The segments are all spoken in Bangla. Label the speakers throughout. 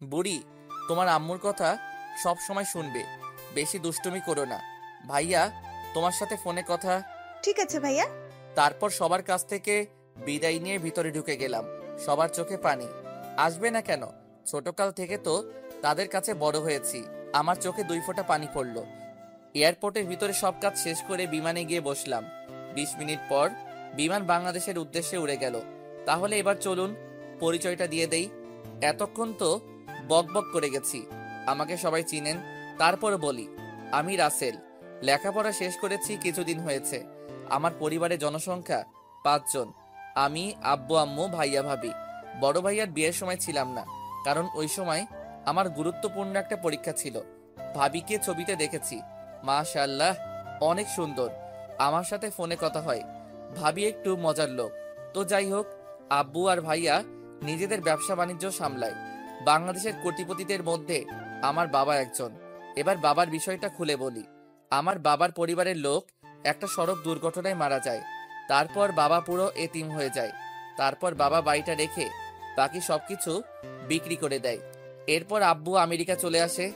Speaker 1: বুড়ি, তোমার আম্মুর কথা সব সময় শুনবে, বেশি দুষ্টুমি করো না। ভাইয়া তোমার সাথে ফোনে কথা।
Speaker 2: ঠিক আছে ভাইয়া।
Speaker 1: তারপর সবার কাছ থেকে বিদায় নিয়ে ভিতরে ঢুকে গেলাম। সবার চোখে পানি। আসবে না কেন? ছোটকাল থেকে তো তাদের কাছে বড় হয়েছি। আমার চোখে 2 ফোঁটা পানি পড়লো। এয়ারপোর্টের ভিতরে সব কাজ শেষ করে বিমানে গিয়ে বসলাম। 20 মিনিট পর বিমান বাংলাদেশের উদ্দেশ্যে উড়ে গেল। তাহলে এবার চলুন পরিচয়টা দিয়ে দেই। এতক্ষণ তো বক বক করে গেছি, আমাকে সবাই চিনেন। তারপর বলি, আমি রাসেল। লেখাপড়া শেষ করেছি, কিছুদিন হয়েছে। আমার পরিবারের জনসংখ্যা 5 জন। আমি, আব্বু আম্মু, ভাইয়া ভাবি। বড় ভাইয়ার বিয়ের সময় ছিলাম না, কারণ ওই সময় আমার গুরুত্বপূর্ণ একটা পরীক্ষা ছিল। ভাবিকে ছবিতে দেখেছি, মাশাআল্লাহ অনেক সুন্দর। আমার সাথে ফোনে কথা হয়। ভাবি একটু মজার লোক। তো যাই হোক, আব্বু আর ভাইয়া নিজেদের ব্যবসা বাণিজ্য সামলায়। বাংলাদেশের কোটিপতিদের মধ্যে আমার বাবা একজন। এবার বাবার বিষয়টা খুলে বলি। আমার বাবার পরিবারের লোক একটা সড়ক দুর্ঘটনায় মারা যায়। তারপর বাবা পুরো এতিম হয়ে যায়। তারপর বাবা বাড়িটা রেখে বাকি সবকিছু বিক্রি করে দেয়। এরপর আব্বু আমেরিকা চলে আসে।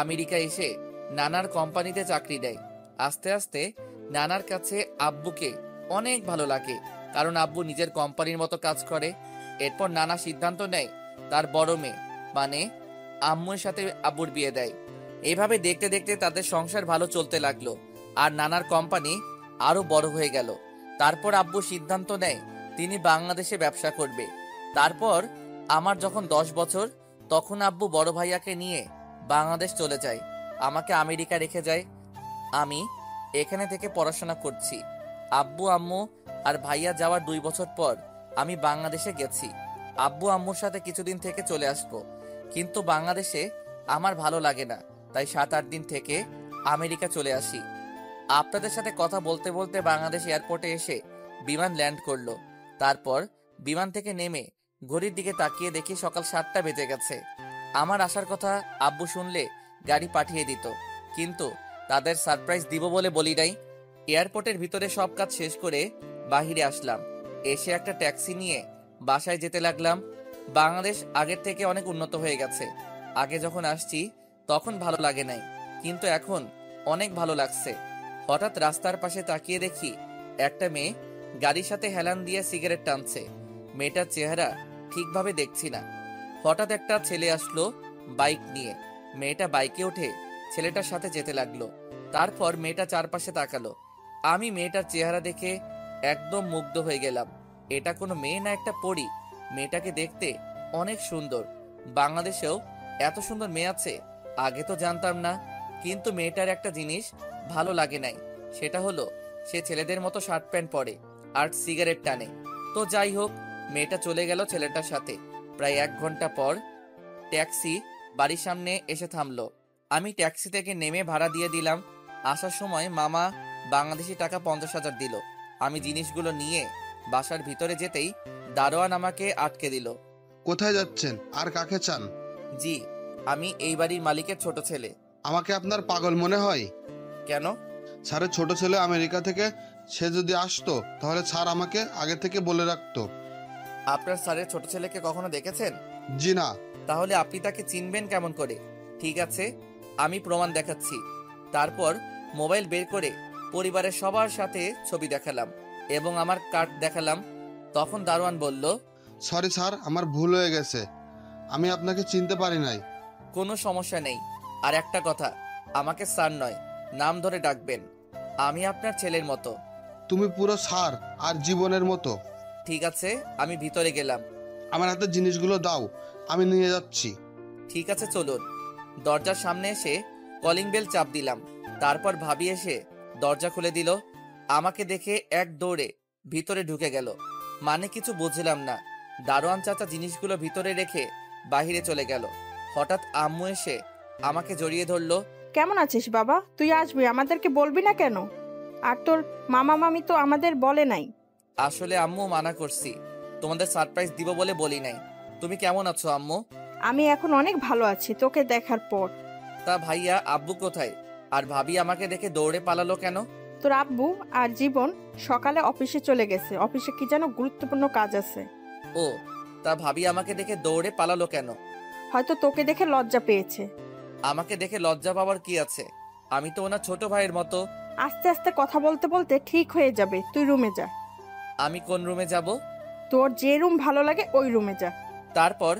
Speaker 1: আমেরিকা এসে নানার কোম্পানিতে চাকরি দেয়। আস্তে আস্তে নানার কাছে আব্বুকে অনেক ভালো লাগে, কারণ আব্বু নিজের কোম্পানির মতো কাজ করে। এরপর নানা সিদ্ধান্ত নেয় তার বড় মেয়ে মানে আম্মুর সাথে আব্বুর বিয়ে দেয়। এভাবে দেখতে দেখতে তাদের সংসার ভালো চলতে লাগলো, আর নানার কোম্পানি আরো বড় হয়ে গেল। তারপর আব্বু সিদ্ধান্ত নেয় তিনি বাংলাদেশে ব্যবসা করবে। তারপর আমার যখন 10 বছর, তখন আব্বু বড় ভাইয়াকে নিয়ে বাংলাদেশ চলে যায়, আমাকে আমেরিকা রেখে যায়। আমি এখানে থেকে পড়াশোনা করছি। আব্বু আম্মু আর ভাইয়া যাওয়ার 2 বছর পর আমি বাংলাদেশে গেছি। আব্বু আম্মুর সাথে কিছুদিন থেকে চলে আসবো, কিন্তু বাংলাদেশে আমার ভালো লাগে না, তাই 7-8 দিন থেকে আমেরিকা চলে আসি। আপনাদের সাথে কথা বলতে বলতে বাংলাদেশ এয়ারপোর্টে এসে বিমান ল্যান্ড করলো। তারপর বিমান থেকে নেমে ঘড়ির দিকে তাকিয়ে দেখি সকাল 7টা বেজে গেছে। আমার আসার কথা আব্বু শুনলে গাড়ি পাঠিয়ে দিত, কিন্তু তাদের সারপ্রাইজ দিব বলে বলি নাই। এয়ারপোর্টের ভিতরে সব কাজ শেষ করে বাহিরে আসলাম। এসে একটা ট্যাক্সি নিয়ে বাসায় যেতে লাগলাম। বাংলাদেশ আগের থেকে অনেক উন্নত হয়ে গেছে। আগে যখন আসছি তখন ভালো লাগে নাই, কিন্তু এখন অনেক ভালো লাগছে। হঠাৎ রাস্তার পাশে তাকিয়ে দেখি একটা মেয়ে গাড়ির সাথে হেলান দিয়ে সিগারেট টানছে। মেয়েটার চেহারা ঠিকভাবে দেখছি না। হঠাৎ একটা ছেলে আসলো বাইক নিয়ে। মেয়েটা বাইকে উঠে ছেলেটার সাথে যেতে লাগলো। তারপর মেয়েটা চারপাশে তাকালো। আমি মেয়েটার চেহারা দেখে একদম মুগ্ধ হয়ে গেলাম। এটা কোনো মেয়ে না, একটা পরী। মেয়েটাকে দেখতে অনেক সুন্দর। বাংলাদেশেও এত সুন্দর মেয়ে আছে, আগে তো জানতাম না। কিন্তু মেয়েটার একটা জিনিস ভালো লাগে নাই, সেটা হলো সে ছেলেদের মতো শার্ট প্যান্ট পরে আর সিগারেট টানে। তো যাই হোক, মেয়েটা চলে গেল ছেলেটার সাথে। প্রায় 1 ঘন্টা পর ট্যাক্সি বাড়ির সামনে এসে থামলো। আমি ট্যাক্সি থেকে নেমে ভাড়া দিয়ে দিলাম। আসার সময় মামা বাংলাদেশি টাকা 50,000 দিল। আমি জিনিসগুলো নিয়ে বাসার ভিতরে যেতেই দারোয়ান আমাকে আটকে দিল।
Speaker 3: কোথায় যাচ্ছেন আর কাকে চান?
Speaker 1: জি, আমি এই বাড়ির মালিকের ছোট ছেলে।
Speaker 3: আমাকে আপনার পাগল মনে হয়?
Speaker 1: কেন?
Speaker 3: স্যারের ছোট ছেলে আমেরিকা থেকে, সে যদি আসতো তাহলে স্যার আমাকে আগে থেকে বলে রাখতো।
Speaker 1: আপনার স্যারের ছোট ছেলেকে কখনো দেখেছেন?
Speaker 3: জি না।
Speaker 1: তাহলে আপনি তাকে চিনবেন কেমন করে? ঠিক আছে, আমি প্রমাণ দেখাচ্ছি। তারপর মোবাইল বের করে পরিবারের সবার সাথে ছবি দেখালাম এবং আমার কার্ড দেখালাম। তখন দারোয়ান বলল,
Speaker 3: সরি স্যার, আমার ভুল হয়ে গেছে, আমি আপনাকে চিনতে পারি নাই।
Speaker 1: কোনো সমস্যা নেই। আর একটা কথা, আমাকে স্যার নয়, নাম ধরে ডাকবেন। আমি আপনার ছেলের মতো।
Speaker 3: তুমি পুরো স্যার আর জীবনের মতো।
Speaker 1: ঠিক আছে, আমি ভিতরে গেলাম।
Speaker 3: আমার হাতে জিনিসগুলো দাও, আমি নিয়ে যাচ্ছি।
Speaker 1: ঠিক আছে চলুন। দরজার সামনে এসে কলিং বেল চাপ দিলাম। তারপর ভাবি এসে দরজা খুলে দিল। আমাকে দেখে এক দৌড়ে ভিতরে ঢুকে গেল। মানে কিছু বুঝলাম না। দারোয়ান চাচা জিনিসগুলো ভিতরে রেখে বাহিরে চলে গেল। হঠাৎ আম্মু এসে আমাকে জড়িয়ে ধরলো।
Speaker 2: কেমন আছিস বাবা? তুই আসবি, আমাদেরকে বলবি না কেন? আর তোর মামা মামি তো আমাদের বলে নাই।
Speaker 1: আসলে আম্মু মানা করছি, তোমাদের সারপ্রাইজ দিব বলে বলি নাই। তুমি কেমন আছো আম্মু?
Speaker 2: আমি এখন অনেক ভালো আছি তোকে দেখার পর।
Speaker 1: তা ভাইয়া আব্বু কোথায়? আর ভাবি আমাকে দেখে দৌড়ে পালালো কেন?
Speaker 2: তোর আব্বু আর জীবন সকালে অফিসে চলে গেছে, অফিসে কি যেন গুরুত্বপূর্ণ কাজ আছে।
Speaker 1: ও, তা ভাবি আমাকে দেখে দৌড়ে পালালো কেন?
Speaker 2: হয়তো তোকে দেখে লজ্জা পেয়েছে।
Speaker 1: আমাকে দেখে লজ্জা পাওয়ার কি আছে? আমি তো ওনার ছোট ভাইয়ের মতো।
Speaker 2: আস্তে আস্তে কথা বলতে বলতে ঠিক হয়ে যাবে, তুই রুমে যা।
Speaker 1: আমি কোন রুমে যাব?
Speaker 2: তোর যে রুম ভালো লাগে ওই রুমে যা।
Speaker 1: তারপর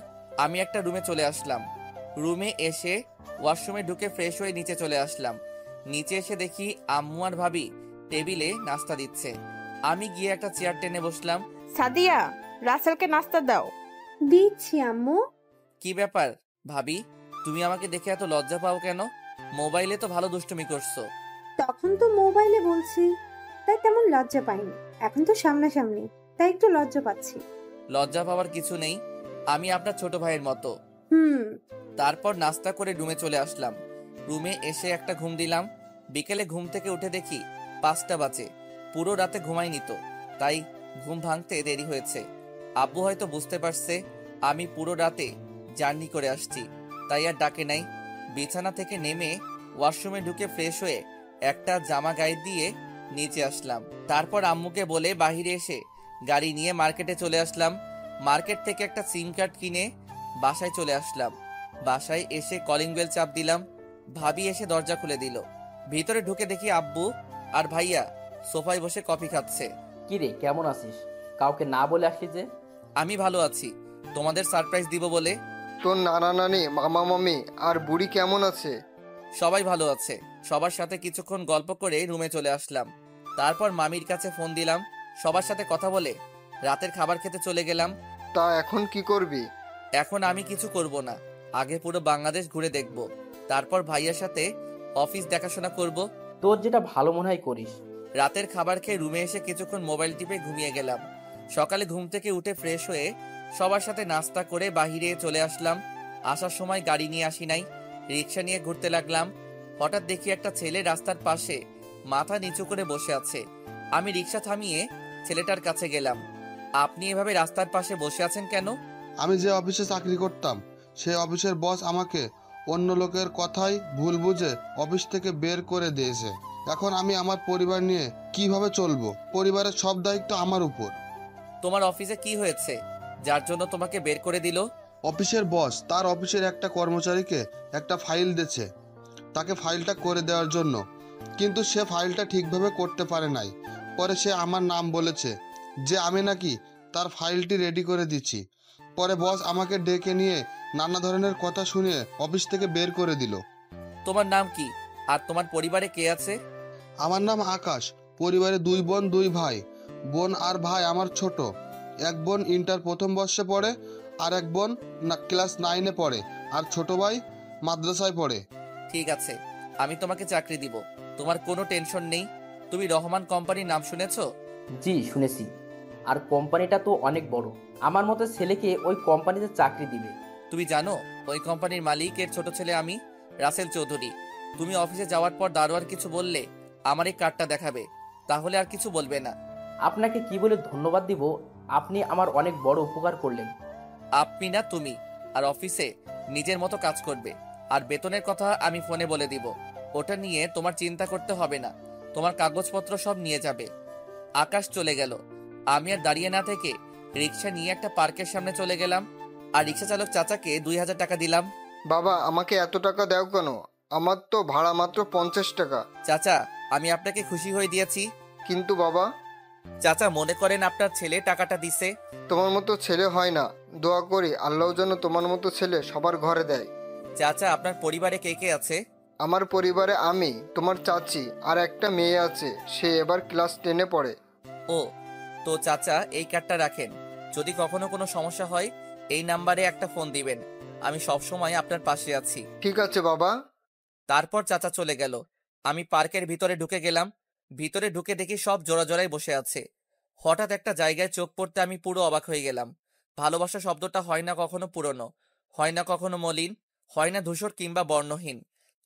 Speaker 1: আমি একটা রুমে চলে আসলাম। রুমে এসে ওয়াশরুমে ঢুকে ফ্রেশ হয়ে নিচে চলে আসলাম। নিচে এসে দেখি আম্মু আর ভাবি টেবিলে নাস্তা দিচ্ছে। আমি গিয়ে একটা চেয়ার টেনে বসলাম।
Speaker 2: সাদিয়া, রাসেলকে নাস্তা দাও।
Speaker 4: দিচ্ছি আম্মু।
Speaker 1: কি ব্যাপার ভাবি, তুমি আমাকে দেখে এত লজ্জা পাও কেন? মোবাইলে তো ভালো দুষ্টুমি করছো।
Speaker 4: তখন তো মোবাইলে বলছি, তাই তেমন লজ্জা পাইনি। এখন তো সামনাসামনি, তাই একটু লজ্জা পাচ্ছি।
Speaker 1: লজ্জা পাওয়ার কিছু নেই, আমি আপনার ছোট ভাইয়ের মতো।
Speaker 4: হুম।
Speaker 1: তারপর নাস্তা করে রুমে চলে আসলাম। রুমে এসে একটা ঘুম দিলাম। বিকেলে ঘুম থেকে উঠে দেখি 5টা বাজে। পুরো রাতে ঘুমাইনি তো, তাই ঘুম ভাঙতে দেরি হয়েছে। আব্বু হয়তো বুঝতে পারছে আমি পুরো রাতে জার্নি করে আসছি, তাই আর ডাকে নাই। বিছানা থেকে নেমে ওয়াশরুমে ঢুকে ফ্রেশ হয়ে একটা জামা গায়ে দিয়ে নিচে আসলাম। তারপর আম্মুকে বলে বাহিরে এসে গাড়ি নিয়ে মার্কেটে চলে আসলাম। মার্কেট থেকে একটা সিম কার্ড কিনে বাসায় চলে আসলাম। বাসায় এসে কলিং বেল চাপ দিলাম। ভাবি এসে দরজা খুলে দিল। ভিতরে ঢুকে দেখি আব্বু আর ভাইয়া সোফায় বসে কফি খাচ্ছে।
Speaker 5: কিরে, কেমন আছিস? কাউকে না বলে আসলি যে?
Speaker 1: আমি ভালো আছি, তোমাদের সারপ্রাইজ দিব বলে।
Speaker 6: তোর নানা নানি, মামা মামি আর বুড়ি কেমন আছে?
Speaker 1: সবাই ভালো আছে। সবার সাথে কিছুক্ষণ গল্প করে রুমে চলে আসলাম। তারপর মামির কাছে ফোন দিলাম। সবার সাথে কথা বলে রাতের খাবার খেতে চলে গেলাম।
Speaker 6: তা এখন কি করবি?
Speaker 1: এখন আমি কিছু করব না, আগে পুরো বাংলাদেশ ঘুরে দেখব। তারপর ভাইয়ার সাথে অফিস দেখাশোনা করব।
Speaker 5: তোর যেটা ভালো মনে হয় করিস।
Speaker 1: রাতের খাবার খেয়ে রুমে এসে কিছুক্ষণ মোবাইল টিপে ঘুমিয়ে গেলাম। সকালে ঘুম থেকে উঠে ফ্রেশ হয়ে সবার সাথে নাস্তা করে বাহিরে চলে আসলাম। আসার সময় গাড়ি নিয়ে আসি নাই, রিক্সা নিয়ে ঘুরতে লাগলাম। হঠাৎ দেখি একটা ছেলে রাস্তার পাশে মাথা নিচু করে বসে আছে। আমি রিক্সা থামিয়ে ছেলেটার কাছে গেলাম। আপনি এভাবে রাস্তার পাশে বসে আছেন কেন?
Speaker 3: আমি যে অফিসে চাকরি করতাম সেই অফিসের বস আমাকে অন্য লোকের কথায় ভুল বুঝে অফিস থেকে বের করে দিয়েছে। এখন আমি আমার পরিবার নিয়ে কিভাবে চলবো? পরিবারের সব দায়িত্ব আমার উপর।
Speaker 1: তোমার অফিসে কি হয়েছে যার জন্য তোমাকে বের করে দিল?
Speaker 3: অফিসের বস তার অফিসের একটা কর্মচারীকে একটা ফাইল দিয়েছে, তাকে ফাইলটা করে দেওয়ার জন্য, কিন্তু সে ফাইলটা ঠিকভাবে করতে পারে নাই। পরে সে আমার নাম বলেছে যে আমি নাকি তার ফাইলটি রেডি করে দিচ্ছি। পরে বস আমাকে ডেকে নিয়ে নানা ধরনের কথা শুনিয়ে অফিস থেকে বের করে দিল।
Speaker 1: তোমার নাম কি আর তোমার পরিবারে কে আছে?
Speaker 3: আমার নাম আকাশ। পরিবারে 2 বোন 2 ভাই। বোন আর ভাই আমার ছোট। এক বোন ইন্টার প্রথম বর্ষে পড়ে, আর এক বোন ক্লাস 9-এ পড়ে, আর ছোট ভাই মাদ্রাসায় পড়ে।
Speaker 1: ঠিক আছে, আমি তোমাকে চাকরি দিব, তোমার কোনো টেনশন নেই। তুমি রহমান কোম্পানির নাম শুনেছো?
Speaker 5: জি, শুনেছি। আর কোম্পানিটা তো অনেক বড়। আমার মতো ছেলেকে ওই কোম্পানিতে চাকরি দিবে।
Speaker 1: তুমি জানো ওই কোম্পানির মালিকের ছোট ছেলে আমি, রাসেল চৌধুরী। তুমি অফিসে যাওয়ার পর দারোয়ার কিছু বললে আমার এই কার্ডটা দেখাবে, তাহলে আর কিছু বলবে না।
Speaker 5: আপনাকে কি বলে ধন্যবাদ দিব? আপনি আমার অনেক বড় উপকার করলেন।
Speaker 1: আপনি না তুমি। আর অফিসে নিজের মতো কাজ করবে। আর বেতনের কথা আমি ফোনে বলে দিব, ওটা নিয়ে তোমার চিন্তা করতে হবে না। তোমার কাগজপত্র সব নিয়ে যাবে। আকাশ চলে গেল। আমি আর দাঁড়িয়ে না থেকে রিক্সা নিয়ে একটা পার্কের সামনে চলে গেলাম। আর রিক্সা চালক চাচাকে 2000 টাকা দিলাম।
Speaker 6: বাবা, আমাকে এত টাকা দাও কেন? আমার তো ভাড়া মাত্র 50 টাকা।
Speaker 1: চাচা, আমি আপনাকে খুশি হয়ে দিয়েছি।
Speaker 6: কিন্তু বাবা,
Speaker 1: চাচা মনে করেন আপনার ছেলে টাকাটা দিছে।
Speaker 6: তোমার মতো ছেলে হয় না। দোয়া করি আল্লাহ যেন তোমার মতো ছেলে সবার ঘরে দেয়।
Speaker 1: চাচা, আপনার পরিবারে কে কে আছে?
Speaker 6: আমার পরিবারে আমি, তোমার চাচি আর একটা মেয়ে আছে। সে এবার ক্লাস 10-এ পড়ে।
Speaker 1: ও, তো চাচা এই কার্ডটা রাখেন। যদি কখনো কোনো সমস্যা হয় এই নাম্বারে একটা ফোন দিবেন। আমি সব সময় আপনার পাশে আছি।
Speaker 6: ঠিক আছে বাবা।
Speaker 1: তারপর চাচা চলে গেল। আমি পার্কের ভিতরে ঢুকে গেলাম। ভিতরে ঢুকে দেখি সব জোড়া জোড়ায় বসে আছে। হঠাৎ একটা জায়গায় চোখ পড়তে আমি পুরো অবাক হয়ে গেলাম। ভালোবাসা শব্দটা হয় না কখনো পুরনো, হয় না কখনো মলিন, হয় না ধূসর কিংবা বর্ণহীন,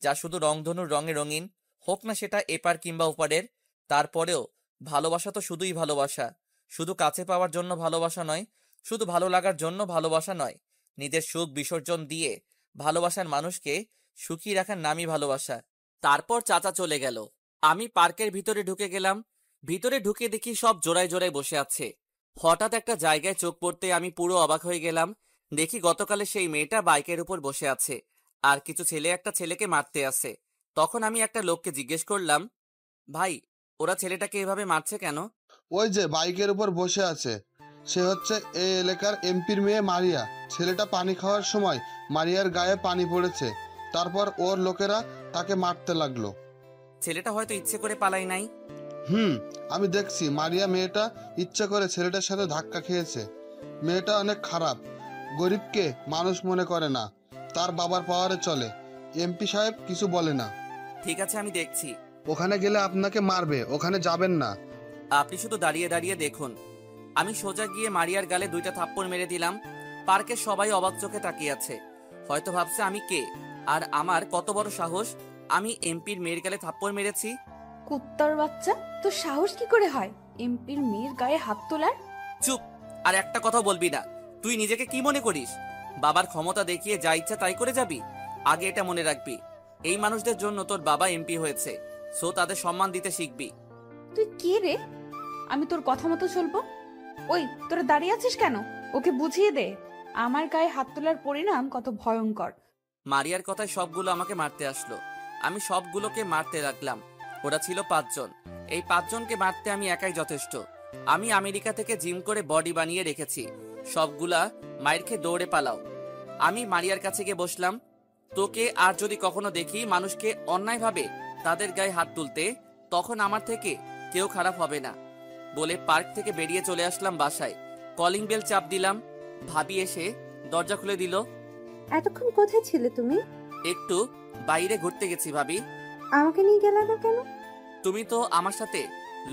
Speaker 1: যা শুধু রংধনুর রঙে রঙিন, হোক না সেটা এপার কিংবা ওপারের। তারপরেও ভালোবাসা তো শুধুই ভালোবাসা। শুধু কাছে পাওয়ার জন্য ভালোবাসা নয়, শুধু ভালো লাগার জন্য ভালোবাসা নয়। নিজের সুখ বিসর্জন দিয়ে ভালোবাসার মানুষকে সুখী রাখার নামই ভালোবাসা। তারপর চাচা চলে গেল। আমি পার্কের ভিতরে ঢুকে গেলাম। ভিতরে ঢুকে দেখি সব জোড়ায় জোড়ায় বসে আছে। হঠাৎ একটা জায়গায় চোখ পড়তে আমি পুরো অবাক হয়ে গেলাম। দেখি গতকালে সেই মেয়েটা বাইকের উপর বসে আছে আর কিছু ছেলে একটা ছেলেকে মারতে আসে। তখন আমি একটা লোককে জিজ্ঞেস করলাম, ভাই ওরা ছেলেটাকে এভাবে মারছে কেন?
Speaker 3: ওই যে বাইকের উপর বসে আছে, সে হচ্ছে এই এলাকার এমপির মেয়ে মারিয়া। ছেলেটা পানি খাওয়ার সময় মারিয়ার গায়ে পানি পড়েছে, তারপর ওর লোকেরা তাকে মারতে লাগলো।
Speaker 1: ছেলেটা হয়তো ইচ্ছে করে পালাই নাই।
Speaker 3: আমি দেখছি মারিয়া মেয়েটা ইচ্ছে করে ছেলেটার সাথে ধাক্কা খেয়েছে। মেয়েটা অনেক খারাপ, গরিবকে মানুষ মনে করে না, তার বাবার পাওয়ারে চলে। এমপি সাহেব কিছু বলে না।
Speaker 1: ঠিক আছে, আমি দেখছি।
Speaker 3: ওখানে গেলে আপনাকে মারবে, ওখানে যাবেন না।
Speaker 1: আপনি শুধু দাঁড়িয়ে দাঁড়িয়ে দেখুন। আমি সোজা গিয়ে মারিয়ার গালে 2টা থাপ্পড় মেরে দিলাম। পার্কের সবাই অবাক চোখে তাকিয়ে আছে, হয়তো ভাবছে আমি কে আর আমার কত বড় সাহস আমি এমপির মেয়ের গালে থাপ্পড় মেরেছি।
Speaker 7: কুত্তার বাচ্চা, তোর সাহস কি করে হয় এমপির মেয়ের গায়ে হাত তোলার?
Speaker 1: চুপ, আর একটা কথা বলবি না। তুই নিজেকে কি মনে করিস? বাবার ক্ষমতা দেখিয়ে যা ইচ্ছা তাই করে যাবি? আগে এটা মনে রাখবি, এই মানুষদের জন্য তোর বাবা এমপি হয়েছে, সো তাদের সম্মান দিতে শিখবি।
Speaker 7: তুই কে রে? আমি তোর কথা মতো চলবো? ওই, তোরা দাঁড়িয়ে আছিস কেন? ওকে বুঝিয়ে দে আমার গায়ে হাত তোলার পরিণাম কত ভয়ঙ্কর।
Speaker 1: মারিয়ার কথায় সবগুলো আমাকে মারতে আসলো। আমি সবগুলোকে মারতে লাগলাম। ওরা ছিল 5 জন। এই 5 জনকে মারতে আমি একাই যথেষ্ট। আমি আমেরিকা থেকে জিম করে বডি বানিয়ে রেখেছি। সবগুলা মায়ের খেয়ে দৌড়ে পালাও। আমি মারিয়ার কাছে গিয়ে বসলাম। তোকে আর যদি কখনো দেখি মানুষকে অন্যায়ভাবে তাদের গায়ে হাত তুলতে, তখন আমার থেকে কেউ খারাপ হবে না বলে পার্ক থেকে বেরিয়ে চলে আসলাম বাসায়। কলিং বেল চাপ দিলাম, ভাবি এসে দরজা খুলে দিল।
Speaker 4: এতক্ষণ কোথায় ছিলে তুমি?
Speaker 1: একটু বাইরে ঘুরতে গেছি ভাবি।
Speaker 4: আমাকে নিয়ে গেলে না কেন?
Speaker 1: তুমি তো আমার সাথে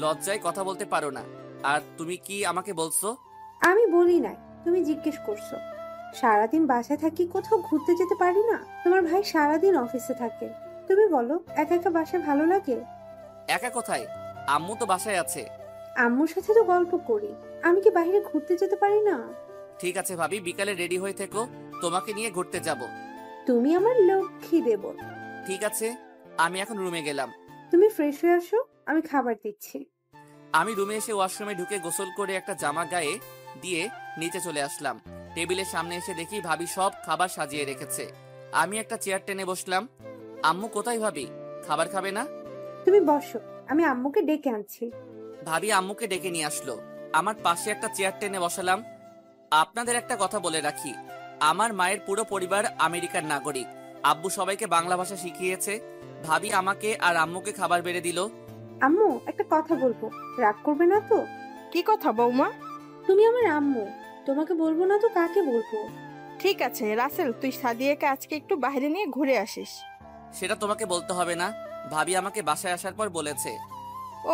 Speaker 1: লজ্জায় কথা বলতে পারো না, আর তুমি কি আমাকে বলছো?
Speaker 4: আমি বলি নাই, তুমি জিজ্ঞেস করছো। সারাদিন বাসায় থাকি, কোথাও ঘুরতে যেতে পারি না? তোমার ভাই সারাদিন অফিসে থাকে। তুমি বলো, একা একা বাসায় ভালো লাগে?
Speaker 1: একা কোথায়, আম্মু তো বাসায় আছে।
Speaker 4: আম্মুর সাথে তো গল্প করি, আমি কি বাইরে ঘুরতে যেতে পারি না?
Speaker 1: ঠিক আছে ভাবি, বিকালে রেডি হয়ে থেকো, তোমাকে নিয়ে ঘুরতে যাব।
Speaker 4: তুমি আমার লক্ষ্মী দেব।
Speaker 1: ঠিক আছে, আমি এখন রুমে গেলাম।
Speaker 4: তুমি ফ্রেশ হয়ে আসো, আমি খাবার দিচ্ছি।
Speaker 1: আমি রুমে এসে ওয়াশরুমে ঢুকে গোসল করে একটা জামা গায়ে দিয়ে নিচে চলে আসলাম। টেবিলের সামনে এসে দেখি ভাবি সব খাবার সাজিয়ে রেখেছে। আমি একটা চেয়ার টেনে বসলাম। আম্মু কোথায় ভাবি? খাবার খাবে না?
Speaker 4: তুমি বসো, আমি আম্মুকে ডেকে আনছি।
Speaker 1: ভাবি আম্মুকে ডেকে নিয়ে আসলো। আমার পাশে একটা চেয়ার টেনে বসালাম। আপনাদের একটা কথা বলে রাখি, আমার মায়ের পুরো পরিবার আমেরিকার নাগরিক। আব্বু সবাইকে বাংলা ভাষা শিখিয়েছে। ভাবি আমাকে আর আম্মুকে খাবার বেড়ে দিল।
Speaker 4: আম্মু, একটা কথা বলবো, রাগ করবে না তো?
Speaker 2: কি কথা বৌমা?
Speaker 4: তুমি আমার আম্মু, তোমাকে বলবো না তো কাকে বলবো?
Speaker 2: ঠিক আছে রাসেল, তুই সাদিয়াকে আজকে একটু বাইরে নিয়ে ঘুরে আসিস।
Speaker 1: সেটা তোমাকে বলতে হবে না, ভাবি আমাকে বাসায় আসার পর বলেছে।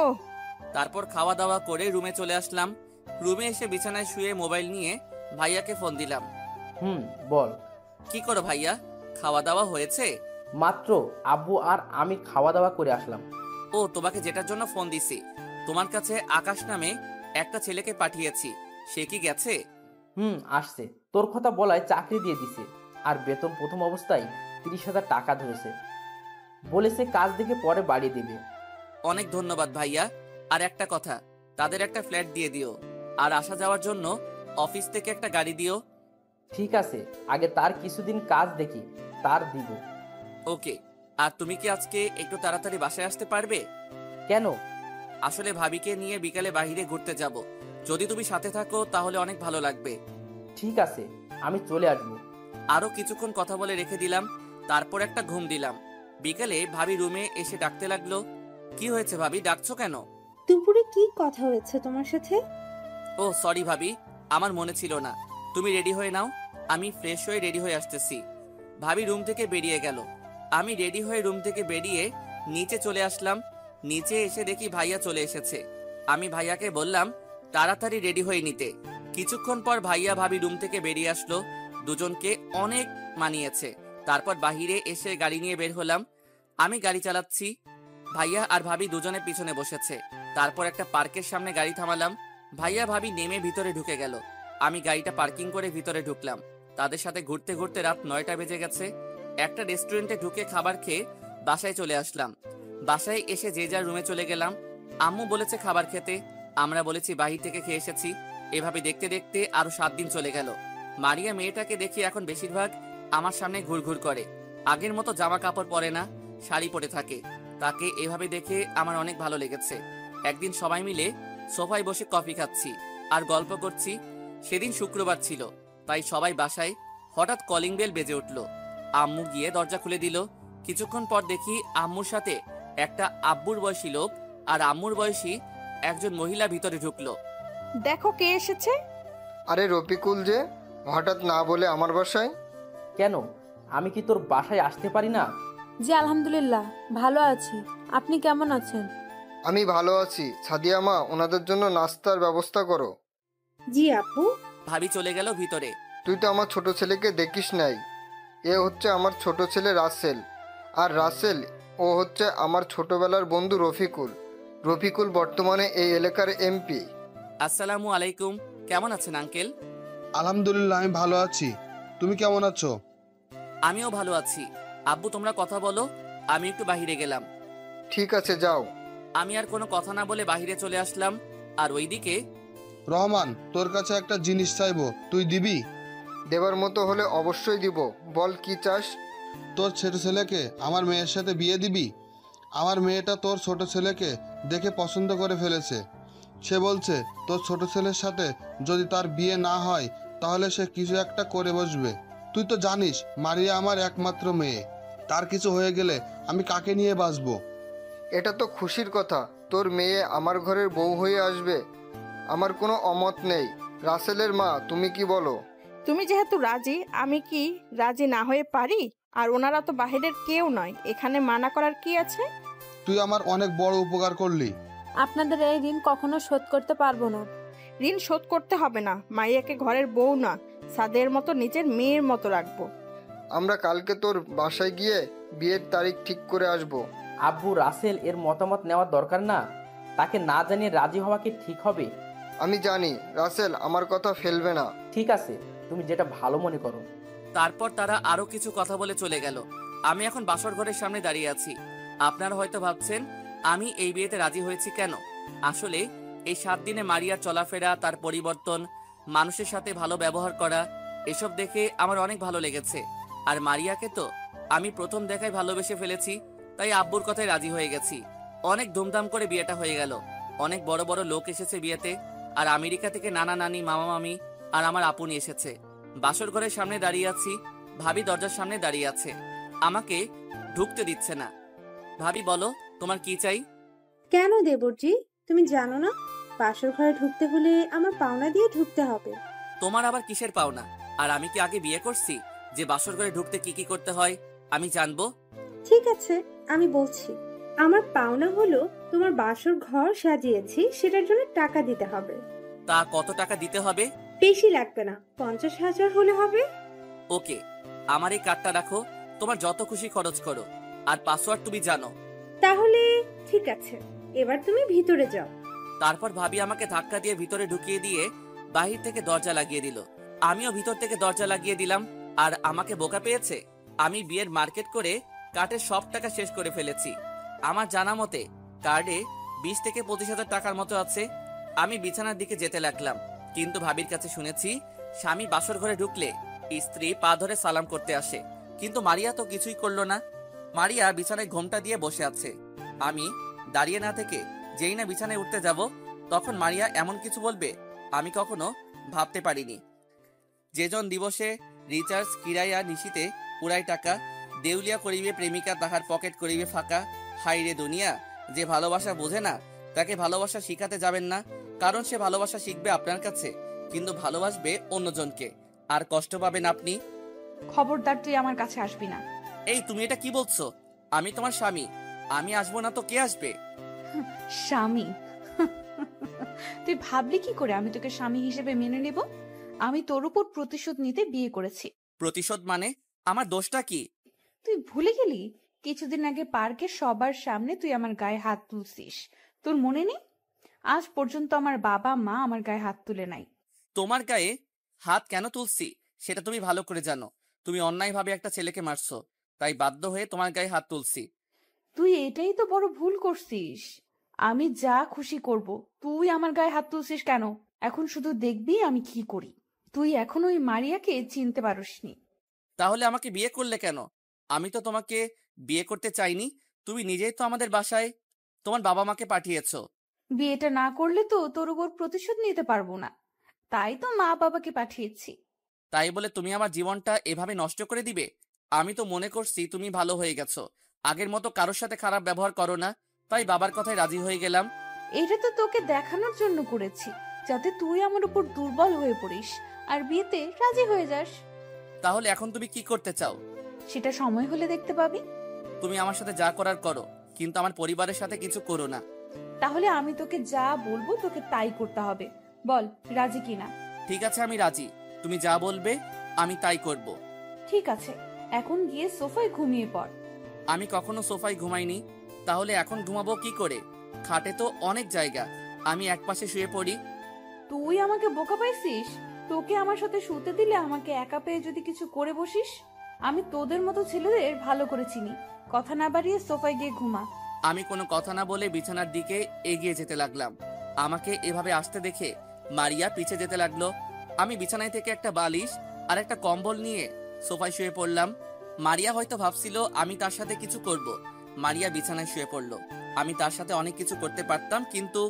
Speaker 2: ও,
Speaker 1: তারপর খাওয়া দাওয়া করে রুমে চলে আসলাম। রুমে এসে বিছানায় শুয়ে মোবাইল নিয়ে ভাইয়াকে ফোন দিলাম।
Speaker 5: বল।
Speaker 1: কি করো ভাইয়া, খাওয়া দাওয়া হয়েছে?
Speaker 5: মাত্র আব্বু আর আমি খাওয়া দাওয়া করে আসলাম।
Speaker 1: ও, তোমাকে যেটার জন্য ফোন দিছি, তোমার কাছে আকাশ নামে একটা ছেলেকে পাঠিয়েছি, সে কি গেছে?
Speaker 5: আসছে। তোর কথা বলায় চাকরি দিয়ে দিছে, আর বেতন প্রথম অবস্থায় 30,000 টাকা ধরেছে। বলেছে কাজ দেখে পরে বাড়িয়ে দেবে।
Speaker 1: অনেক ধন্যবাদ ভাইয়া। আর একটা কথা, তাদের একটা ফ্ল্যাট দিয়ে দিও, আর আসা যাওয়ার জন্য অফিস থেকে একটা গাড়ি দিও।
Speaker 5: ঠিক আছে, আগে তার কিছুদিন কাজ দেখি, তার দিব।
Speaker 1: ওকে। আর তুমি কি আজকে একটু তাড়াতাড়ি বাসায় আসতে পারবে?
Speaker 5: কেন?
Speaker 1: আসলে ভাবিকে নিয়ে বিকালে বাইরে ঘুরতে যাব, যদি তুমি সাথে থাকো তাহলে অনেক ভালো লাগবে।
Speaker 5: ঠিক আছে, আমি চলে আসবো।
Speaker 1: আরো কিছুক্ষণ কথা বলে রেখে দিলাম, তারপর একটা ঘুম দিলাম। বিকালে ভাবি রুমে এসে ডাকতে লাগলো। কি হয়েছে ভাবি, ডাকছো কেন?
Speaker 4: দুপুরে কি কথা হয়েছে তোমার সাথে?
Speaker 1: ও সরি ভাবি, আমার মনে ছিল না। তুমি রেডি হয়ে নাও, আমি ফ্রেশ হয়ে রেডি হয়ে আসতেছি। ভাবি রুম থেকে বেরিয়ে গেল। আমি রেডি হয়ে রুম থেকে বেরিয়ে নিচে চলে আসলাম। নিচে এসে দেখি ভাইয়া চলে এসেছে। আমি ভাইয়াকে বললাম তাড়াতাড়ি রেডি হয়ে নিতে। কিছুক্ষণ পর ভাইয়া ভাবি রুম থেকে বেরিয়ে আসলো। দুজনকে অনেক মানিয়েছে। তারপর বাহিরে এসে গাড়ি নিয়ে বের হলাম। আমি গাড়ি চালাচ্ছি, ভাইয়া আর ভাবি দুজনে পিছনে বসেছে। তারপর একটা পার্কের সামনে গাড়ি থামালাম। ভাইয়া ভাবি নেমে ভিতরে ঢুকে গেল। আমি গাড়িটা পার্কিং করে ভিতরে ঢুকলাম। তাদের সাথে ঘুরতে ঘুরতে রাত 9টা বেজে গেছে। একটা রেস্টুরেন্টে ঢুকে খাবার খেয়ে বাসায় চলে আসলাম। বাসায় এসে যে যার রুমে চলে গেলাম। আম্মু বলেছে খাবার খেতে, আমরা বলেছি বাহির থেকে খেয়ে এসেছি। এভাবে দেখতে দেখতে আরো 7 দিন চলে গেল। মারিয়া মেয়েটাকে দেখি এখন বেশিরভাগ আমার সামনে ঘুরঘুর করে, আগের মতো জামা কাপড় পরে না, শাড়ি পরে থাকে। তাকে এভাবে দেখে আমার অনেক ভালো লেগেছে। একদিন সবাই মিলে সোফায় বসে কফি খাচ্ছি আর গল্প করছি। সেদিন শুক্রবার ছিল, তাই সবাই বাসায়। হঠাৎ কলিং বেল বেজে উঠল। আম্মু গিয়ে দরজা খুলে দিল। কিছুক্ষণ পর দেখি আম্মুর সাথে একটা আব্বুর বয়সী লোক আর আম্মুর বয়সী একজন মহিলা ভিতরে ঢুকলো।
Speaker 2: দেখো কে এসেছে।
Speaker 6: আরে রফিকুল যে, হঠাৎ না বলে আমার বাসায়?
Speaker 5: কেন, আমি কি তোর বাসায় আসতে পারি না?
Speaker 8: জি আলহামদুলিল্লাহ ভালো আছি, আপনি কেমন আছেন?
Speaker 6: আমি ভালো আছি। সাদিয়া মা, ওনাদের জন্য নাস্তার ব্যবস্থা করো।
Speaker 4: জি আপু।
Speaker 1: ভাবি চলে গেল ভিতরে।
Speaker 6: তুই তো আমার ছোট ছেলেকে দেখিস নাই। এ হচ্ছে আমার ছোট ছেলে রাসেল, আর রাসেল ও হচ্ছে আমার ছোটবেলার বন্ধু রফিকুল। রফিকুল বর্তমানে এই এলাকার এমপি।
Speaker 1: আসসালামু আলাইকুম, কেমন আছেন আঙ্কেল?
Speaker 3: আলহামদুলিল্লাহ, আমি ভালো আছি। তুমি কেমন আছো?
Speaker 1: আমিও ভালো আছি। আব্বু তোমরা কথা বলো, আমি একটু বাহিরে গেলাম।
Speaker 6: ঠিক আছে, যাও।
Speaker 1: আমি আর কোনো কথা না বলে বাহিরে চলে আসলাম। আর ওইদিকে
Speaker 3: রহমান, তোর কাছে একটা জিনিস চাইবো, তুই দিবি?
Speaker 6: দেবার মতো হলে অবশ্যই দিব, বল কি চাস।
Speaker 3: তোর ছোট ছেলেকে আমার মেয়ের সাথে বিয়ে দিবি? আমার মেয়েটা তোর ছোট ছেলেকে দেখে পছন্দ করে ফেলেছে। সে বলছে তোর ছোট ছেলের সাথে যদি তার বিয়ে না হয় তাহলে সে কিছু একটা করে বসবে। তুই তো জানিস মারিয়া আমার একমাত্র মেয়ে, তার কিছু হয়ে গেলে আমি কাকে নিয়ে বাঁচবো?
Speaker 6: এটা তো খুশির কথা, তোর মেয়ে আমার ঘরের বউ হয়ে আসবে। আমার কোনো অমত নেই। রাসেলের মা, তুমি কি বলো?
Speaker 2: তুমি যেহেতু রাজি, আমি কি রাজি না হয়ে পারি? আর ওনারা তো বাহিরের কেউ নয়, এখানে মানা করার কি আছে?
Speaker 3: তুই আমার অনেক বড় উপকার করলি।
Speaker 8: আপনাদের এই ঋণ কখনো শোধ করতে পারবো না।
Speaker 2: ঋণ শোধ করতে হবে না। মাইয়াকে ঘরের বউ না, সাদের মতো নিজের মেয়ের মতো রাখবো।
Speaker 6: আমরা কালকে তোর বাসায় গিয়ে বিয়ের তারিখ ঠিক করে আসব।
Speaker 5: আব্বু, রাসেল এর মতামত নেওয়ার দরকার না? তাকে না জানিয়ে রাজি হওয়া কি ঠিক হবে?
Speaker 6: আমি জানি রাসেল আমার কথা ফেলবে না।
Speaker 5: ঠিক আছে, তুমি যেটা ভালো মনে করো।
Speaker 1: তারপর তারা আরো কিছু কথা বলে চলে গেল। আমি এখন বাসর ঘরের সামনে দাঁড়িয়ে আছি। আপনারা হয়তো ভাবছেন আমি এই বিয়েতে রাজি হয়েছি কেন। আসলে এই 7 দিনে মারিয়ার চলাফেরা, তার পরিবর্তন, মানুষের সাথে ভালো ব্যবহার করা, এসব দেখে আমার অনেক ভালো লেগেছে। আর মারিয়াকে তো আমি প্রথম দেখায় ভালোবেসে ফেলেছি, তাই আব্বুর কথায় রাজি হয়ে গেছি। অনেক ধুমধাম করে বিয়েটা হয়ে গেল। অনেক বড় বড় লোক এসেছে বিয়েতে, আর আমেরিকা থেকে নানা নানি, মামা মামি আর আমার আপুনি এসেছে। বাসর ঘরের সামনে দাঁড়িয়ে আছি, ভাবি দরজার সামনে দাঁড়িয়ে আছে, আমাকে ঢুকতে দিচ্ছে না। ভাবি বলো, তোমার কি চাই?
Speaker 4: কেন দেবরজি, তুমি জানো না বাসর ঘরে ঢুকতে হলে আমার পাওনা দিয়ে ঢুকতে হবে?
Speaker 1: তোমার আবার কিসের পাওনা? আর আমি কি আগে বিয়ে করছি যে বাসর ঘরে ঢুকতে কি কি করতে হয় আমি জানবো?
Speaker 4: ঠিক আছে, আমি বলছি। আমার পাওনা হলো তোমার বাসর ঘর সাজিয়েছি, সেটার জন্য টাকা দিতে হবে।
Speaker 1: তা কত টাকা দিতে হবে?
Speaker 4: বেশি লাগবে না, 50,000 হলে হবে।
Speaker 1: ওকে, আমার এই কার্ডটা রাখো, তোমার যত খুশি খরচ করো, আর পাসওয়ার্ড তুমি জানো।
Speaker 4: তাহলে ঠিক আছে, এবার তুমি ভিতরে যাও।
Speaker 1: তারপর ভাবি আমাকে ধাক্কা দিয়ে ভিতরে ঢুকিয়ে দিয়ে বাহির থেকে দরজা লাগিয়ে দিল। আমিও ভিতর থেকে দরজা লাগিয়ে দিলাম। আর আমাকে বোকা পেয়েছে। আমি বিয়ের মার্কেট করে কার্ডের সব টাকা শেষ করে ফেলেছি। আমার জানা মতে কার্ডে 20 থেকে 25,000 টাকার মতো আছে। আমি বিছানার দিকে যেতে লাগলাম, কিন্তু ভাবির কাছে শুনেছি স্বামী বাসর ঘরে ঢুকলে স্ত্রী পা ধরে সালাম করতে আসে, কিন্তু মারিয়া তো কিছুই করলো না। মারিয়া বিছানায় ঘোমটা দিয়ে বসে আছে। আমি দাঁড়িয়ে না থেকে যেই না বিছানায় উঠতে যাব, তখন মারিয়া এমন কিছু বলবে আমি কখনো ভাবতে পারিনি। যেজন দিবসে রিচার্জ কিরায়া নিশিতে উড়াই টাকা, দেউলিয়া করিবে প্রেমিকা তাহার পকেট করিবে ফাঁকা। হাই রে দুনিয়া, যে ভালোবাসা বোঝে না তাকে ভালোবাসা শিখাতে যাবেন না, কারণ সে ভালোবাসা শিখবে আপনার কাছে, কিন্তু ভালোবাসবে অন্যজনকে, আর কষ্ট পাবেন আপনি।
Speaker 7: খবরদার, তুই আমার কাছে আসবি না।
Speaker 1: এই তুমি এটা কি বলছো? আমি তোমার স্বামী, আমি আসবো না তো কে আসবে?
Speaker 7: স্বামী? তুই ভাবলি কি করে আমি তোকে স্বামী হিসেবে মেনে নেব? আমি তোর উপর প্রতিশোধ নিতে বিয়ে করেছি।
Speaker 1: প্রতিশোধ মানে? আমার দোষটা কি?
Speaker 7: তুই ভুলে গেলি কিছুদিন আগে পার্কে সবার সামনে তুই আমার গায়ে হাত তুলছিস? তোর মনে নেই? আজ পর্যন্ত আমার বাবা মা আমার গায়ে হাত তুলে নাই।
Speaker 1: তোমার গায়ে হাত কেন তুলছি সেটা তুমি ভালো করে জানো। তুমি অন্যায়ভাবে একটা ছেলেকে মারছো, তাই বাধ্য হয়ে তোমার গায়ে হাত তুলছি।
Speaker 7: তুই এটাই তো বড় ভুল করছিস। আমি যা খুশি করব, তুই আমার গায়ে হাত তুলছিস কেন? এখন শুধু দেখবি আমি কি করি। তুই এখন ওই মারিয়াকে চিনতে পারোসনি।
Speaker 1: তাহলে আমাকে বিয়ে করলে কেন? আমি তো তোমাকে বিয়ে করতে চাইনি। তুমি নিজেই তো আমাদের বাসায় তোমার বাবা মাকে পাঠিয়েছো।
Speaker 7: বিয়েটা না করলে তো তোর উপর প্রতিশোধ নিতে পারবো না, তাই তো মা বাবাকে পাঠিয়েছি।
Speaker 1: তাই বলে তুমি আমার জীবনটা এভাবে নষ্ট করে দিবে? আমি তো মনে করছি তুমি ভালো হয়ে গেছো, আগের মতো কারোর সাথে খারাপ ব্যবহার করো না, তাই বাবার কথায় রাজি হয়ে গেলাম।
Speaker 7: এটা তো তোকে দেখানোর জন্য করেছি, যাতে তুই আমার উপর দুর্বল হয়ে পড়িস আর বিয়েতে রাজি হয়ে যাস।
Speaker 1: তাহলে এখন তুমি কি করতে চাও?
Speaker 7: সেটা সময় হলে দেখতে পাবি।
Speaker 1: তুমি আমার সাথে যা করার করো, কিন্তু আমার পরিবারের সাথে কিছু করো না।
Speaker 7: তাহলে আমি তোকে যা বলবো তোকে তাই করতে হবে। বল রাজি কিনা?
Speaker 1: ঠিক আছে, আমি রাজি। তুমি যা বলবে আমি তাই করব।
Speaker 7: ঠিক আছে, এখন গিয়ে সোফায় ঘুমিয়ে পড়।
Speaker 1: আমি কখনো সোফায় ঘুমাইনি, তাহলে এখন ঘুমাবো কি করে? খাটে তো অনেক জায়গা, আমি একপাশে শুয়ে পড়ি।
Speaker 7: তুই আমাকে বোকা পাইছিস? তোকে আমার সাথে শুতে দিলে আমাকে একা পেয়ে যদি কিছু করে বসিস। আমি তোদের মতো ছেলেদের ভালো করে চিনি। কথা না বাড়িয়ে সোফায় গিয়ে ঘুমা।
Speaker 1: আমি কোনো কথা না বলে বিছানার দিকে এগিয়ে যেতে লাগলাম। আমাকে এভাবে আসতে দেখে মারিয়া পিছে যেতে লাগলো। আমি বিছানায় থেকে একটা বালিশ আর একটা কম্বল নিয়ে সোফায় শুয়ে পড়লাম। মারিয়া হয়তো ভাবছিল আমি তার সাথে কিছু করব। মারিয়া বিছানায় শুয়ে পড়লো। আমি তার সাথে অনেক কিছু করতে পারতাম, কিন্তু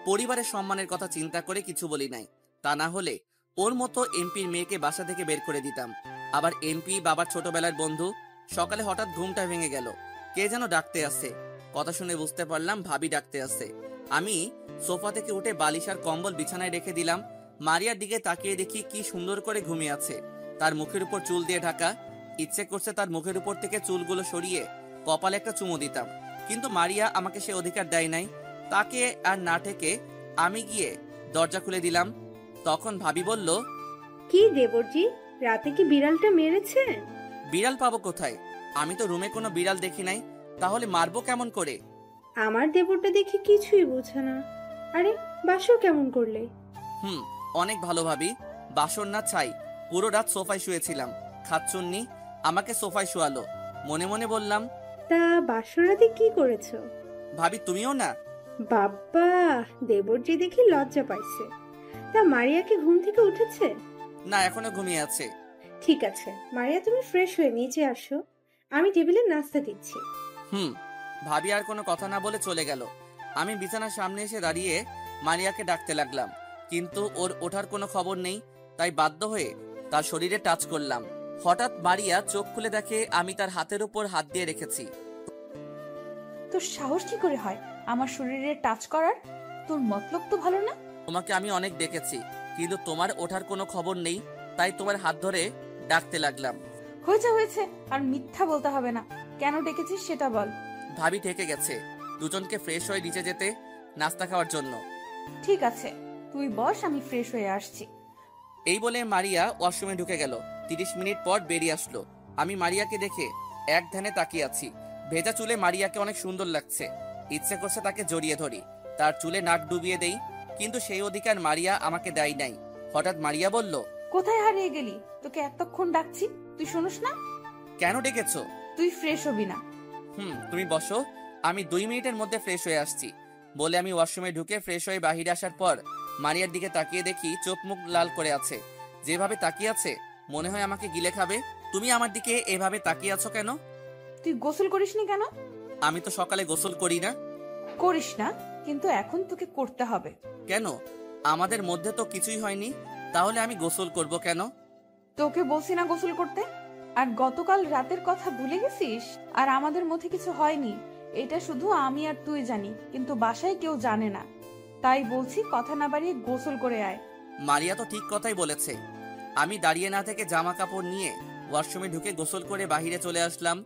Speaker 1: পরিবারের সম্মানের কথা চিন্তা করে কিছু বলি নাই। তা না হলে ওর মতো এমপির মেয়েকে বাসা থেকে বের করে দিতাম। আবার এমপি বাবার ছোটবেলার বন্ধু। সকালে হঠাৎ ঘুমটা ভেঙে গেল, কে যেন ডাকতে আসে। কথা শুনে বুঝতে পারলাম ভাবি ডাকতে আসে। আমি সোফা থেকে উঠে বালিশ আর কম্বল বিছানায় রেখে দিলাম। মারিয়ার দিকে তাকিয়ে দেখি কি সুন্দর করে ঘুমিয়ে আছে, তার মুখের উপর চুল দিয়ে ঢাকা। ইচ্ছে করছে তার মুখের উপর থেকে চুলগুলো সরিয়ে কপালে একটা চুমু দিতাম, কিন্তু মারিয়া আমাকে সে অধিকার দেয় নাই। তাকে আর না ঠেকে আমি গিয়ে দরজা খুলে দিলাম। তখন ভাবি বলল,
Speaker 4: কি দেবরজি, রাতে কি বিড়ালটা মেরেছে?
Speaker 1: বিড়াল পাবো কোথায়? আমি তো রুমে কোনো বিড়াল দেখি নাই, তাহলে মারবো কেমন করে?
Speaker 4: আমার দেবরটা দেখে কিছুই বোঝে না। আরে বাসর কেমন করলে?
Speaker 1: অনেক ভালো ভাবি। বাসর না ছাই, পুরো রাত সোফায় শুয়েছিলাম। খাচ্চুন্নি আমাকে সোফায় শোয়ালো। মনে মনে বললাম,
Speaker 4: তা বাসর রাতে কি করেছো?
Speaker 1: ভাবি তুমিও না?
Speaker 4: বাবা, দেবরজি দেখি লজ্জা পাইছে। তা মারিয়া কি ঘুম থেকে উঠেছে?
Speaker 1: না, এখনো ঘুমিয়ে আছে।
Speaker 4: ঠিক আছে মারিয়া, তুমি ফ্রেশ হয়ে নিচে আসো, আমি টেবিলে নাস্তা দিচ্ছি।
Speaker 1: ভাবি আর কোনো কথা না বলে চলে গেল। আমি বিছানার সামনে এসে দাঁড়িয়ে মারিয়াকে ডাকতে লাগলাম, কিন্তু ওর ওঠার কোনো খবর নেই। তাই বাধ্য হয়ে তার শরীরে টাচ করলাম। হঠাৎ মারিয়া চোখ খুলে দেখে আমি তার হাতের উপর হাত দিয়ে রেখেছি।
Speaker 7: তোর সাহস কি করে হয় আমার শরীরে টাচ করার? তোর মতলব তো ভালো না।
Speaker 1: তোমাকে আমি অনেক ডেকেছি, কিন্তু তোমার ওঠার কোনো খবর নেই, তাই তোমার হাত ধরে ডাকতে লাগলাম।
Speaker 7: হয়েছে হয়েছে, আর মিথ্যা বলতে হবে না। কেন ডেকেছিস সেটা বল।
Speaker 1: ভাবি ঠেকে গেছে দুজনকে ফ্রেশ হয়ে নিচে যেতে, নাস্তা খাওয়ার জন্য।
Speaker 7: ঠিক আছে তুই বস, আমি ফ্রেশ হয়ে আসছি।
Speaker 1: এই বলে মারিয়া ওয়াশরুমে ঢুকে গেল। 30 মিনিট পর বেরিয়ে আসলো। আমি মারিয়াকে দেখে এক ধ্যানে তাকিয়ে আছি। ভেজা চুলে মারিয়াকে অনেক সুন্দর লাগছে। ইচ্ছে করছে তাকে জড়িয়ে ধরি, তার চুলে নাক ডুবিয়ে দেই, কিন্তু সেই অধিকার মারিয়া আমাকে দেয় নাই। হঠাৎ মারিয়া বলল,
Speaker 7: কোথায় হারিয়ে গেলি? তোকে এতক্ষণ ডাকছি, তুই শুনিস না?
Speaker 1: কেন ডেকেছো?
Speaker 7: তুই ফ্রেশ হবি না?
Speaker 1: তুমি বসো, আমি 2 মিনিটের মধ্যে ফ্রেশ হয়ে আসছি। বলে আমি ওয়াশরুমে ঢুকে ফ্রেশ হয়ে বাহিরে আসার পর মারিয়ার দিকে তাকিয়ে দেখি চোখ মুখ লাল করে আছে। যেভাবে তাকিয়ে আছে মনে হয় আমাকে গিলে খাবে। তুমি আমার দিকে এভাবে তাকিয়ে আছো কেন?
Speaker 7: তুই গোসল করিসনি কেন?
Speaker 1: আমি তো সকালে গোসল করি না।
Speaker 7: করিস না, কিন্তু এখন তোকে করতে হবে।
Speaker 1: কেন? আমাদের মধ্যে তো কিছুই হয়নি, তাহলে আমি গোসল করব কেন?
Speaker 7: তোকে বলছি না গোসল করতে? আর গতকাল রাতের কথা ভুলে গেছিস? আর আমাদের মধ্যে কিছু হয়নি, এটা শুধু আমি আর তুই জানি, কিন্তু বাসায় কেউ জানে না। তাই বলছি কথা না বাড়িয়ে গোসল করে আয়।
Speaker 1: মারিয়া তো ঠিক কথাই বলেছে। আমি দাঁড়িয়ে না থেকে জামা কাপড় নিয়ে ওয়াশরুমে ঢুকে গোসল করে বাহিরে চলে আসলাম।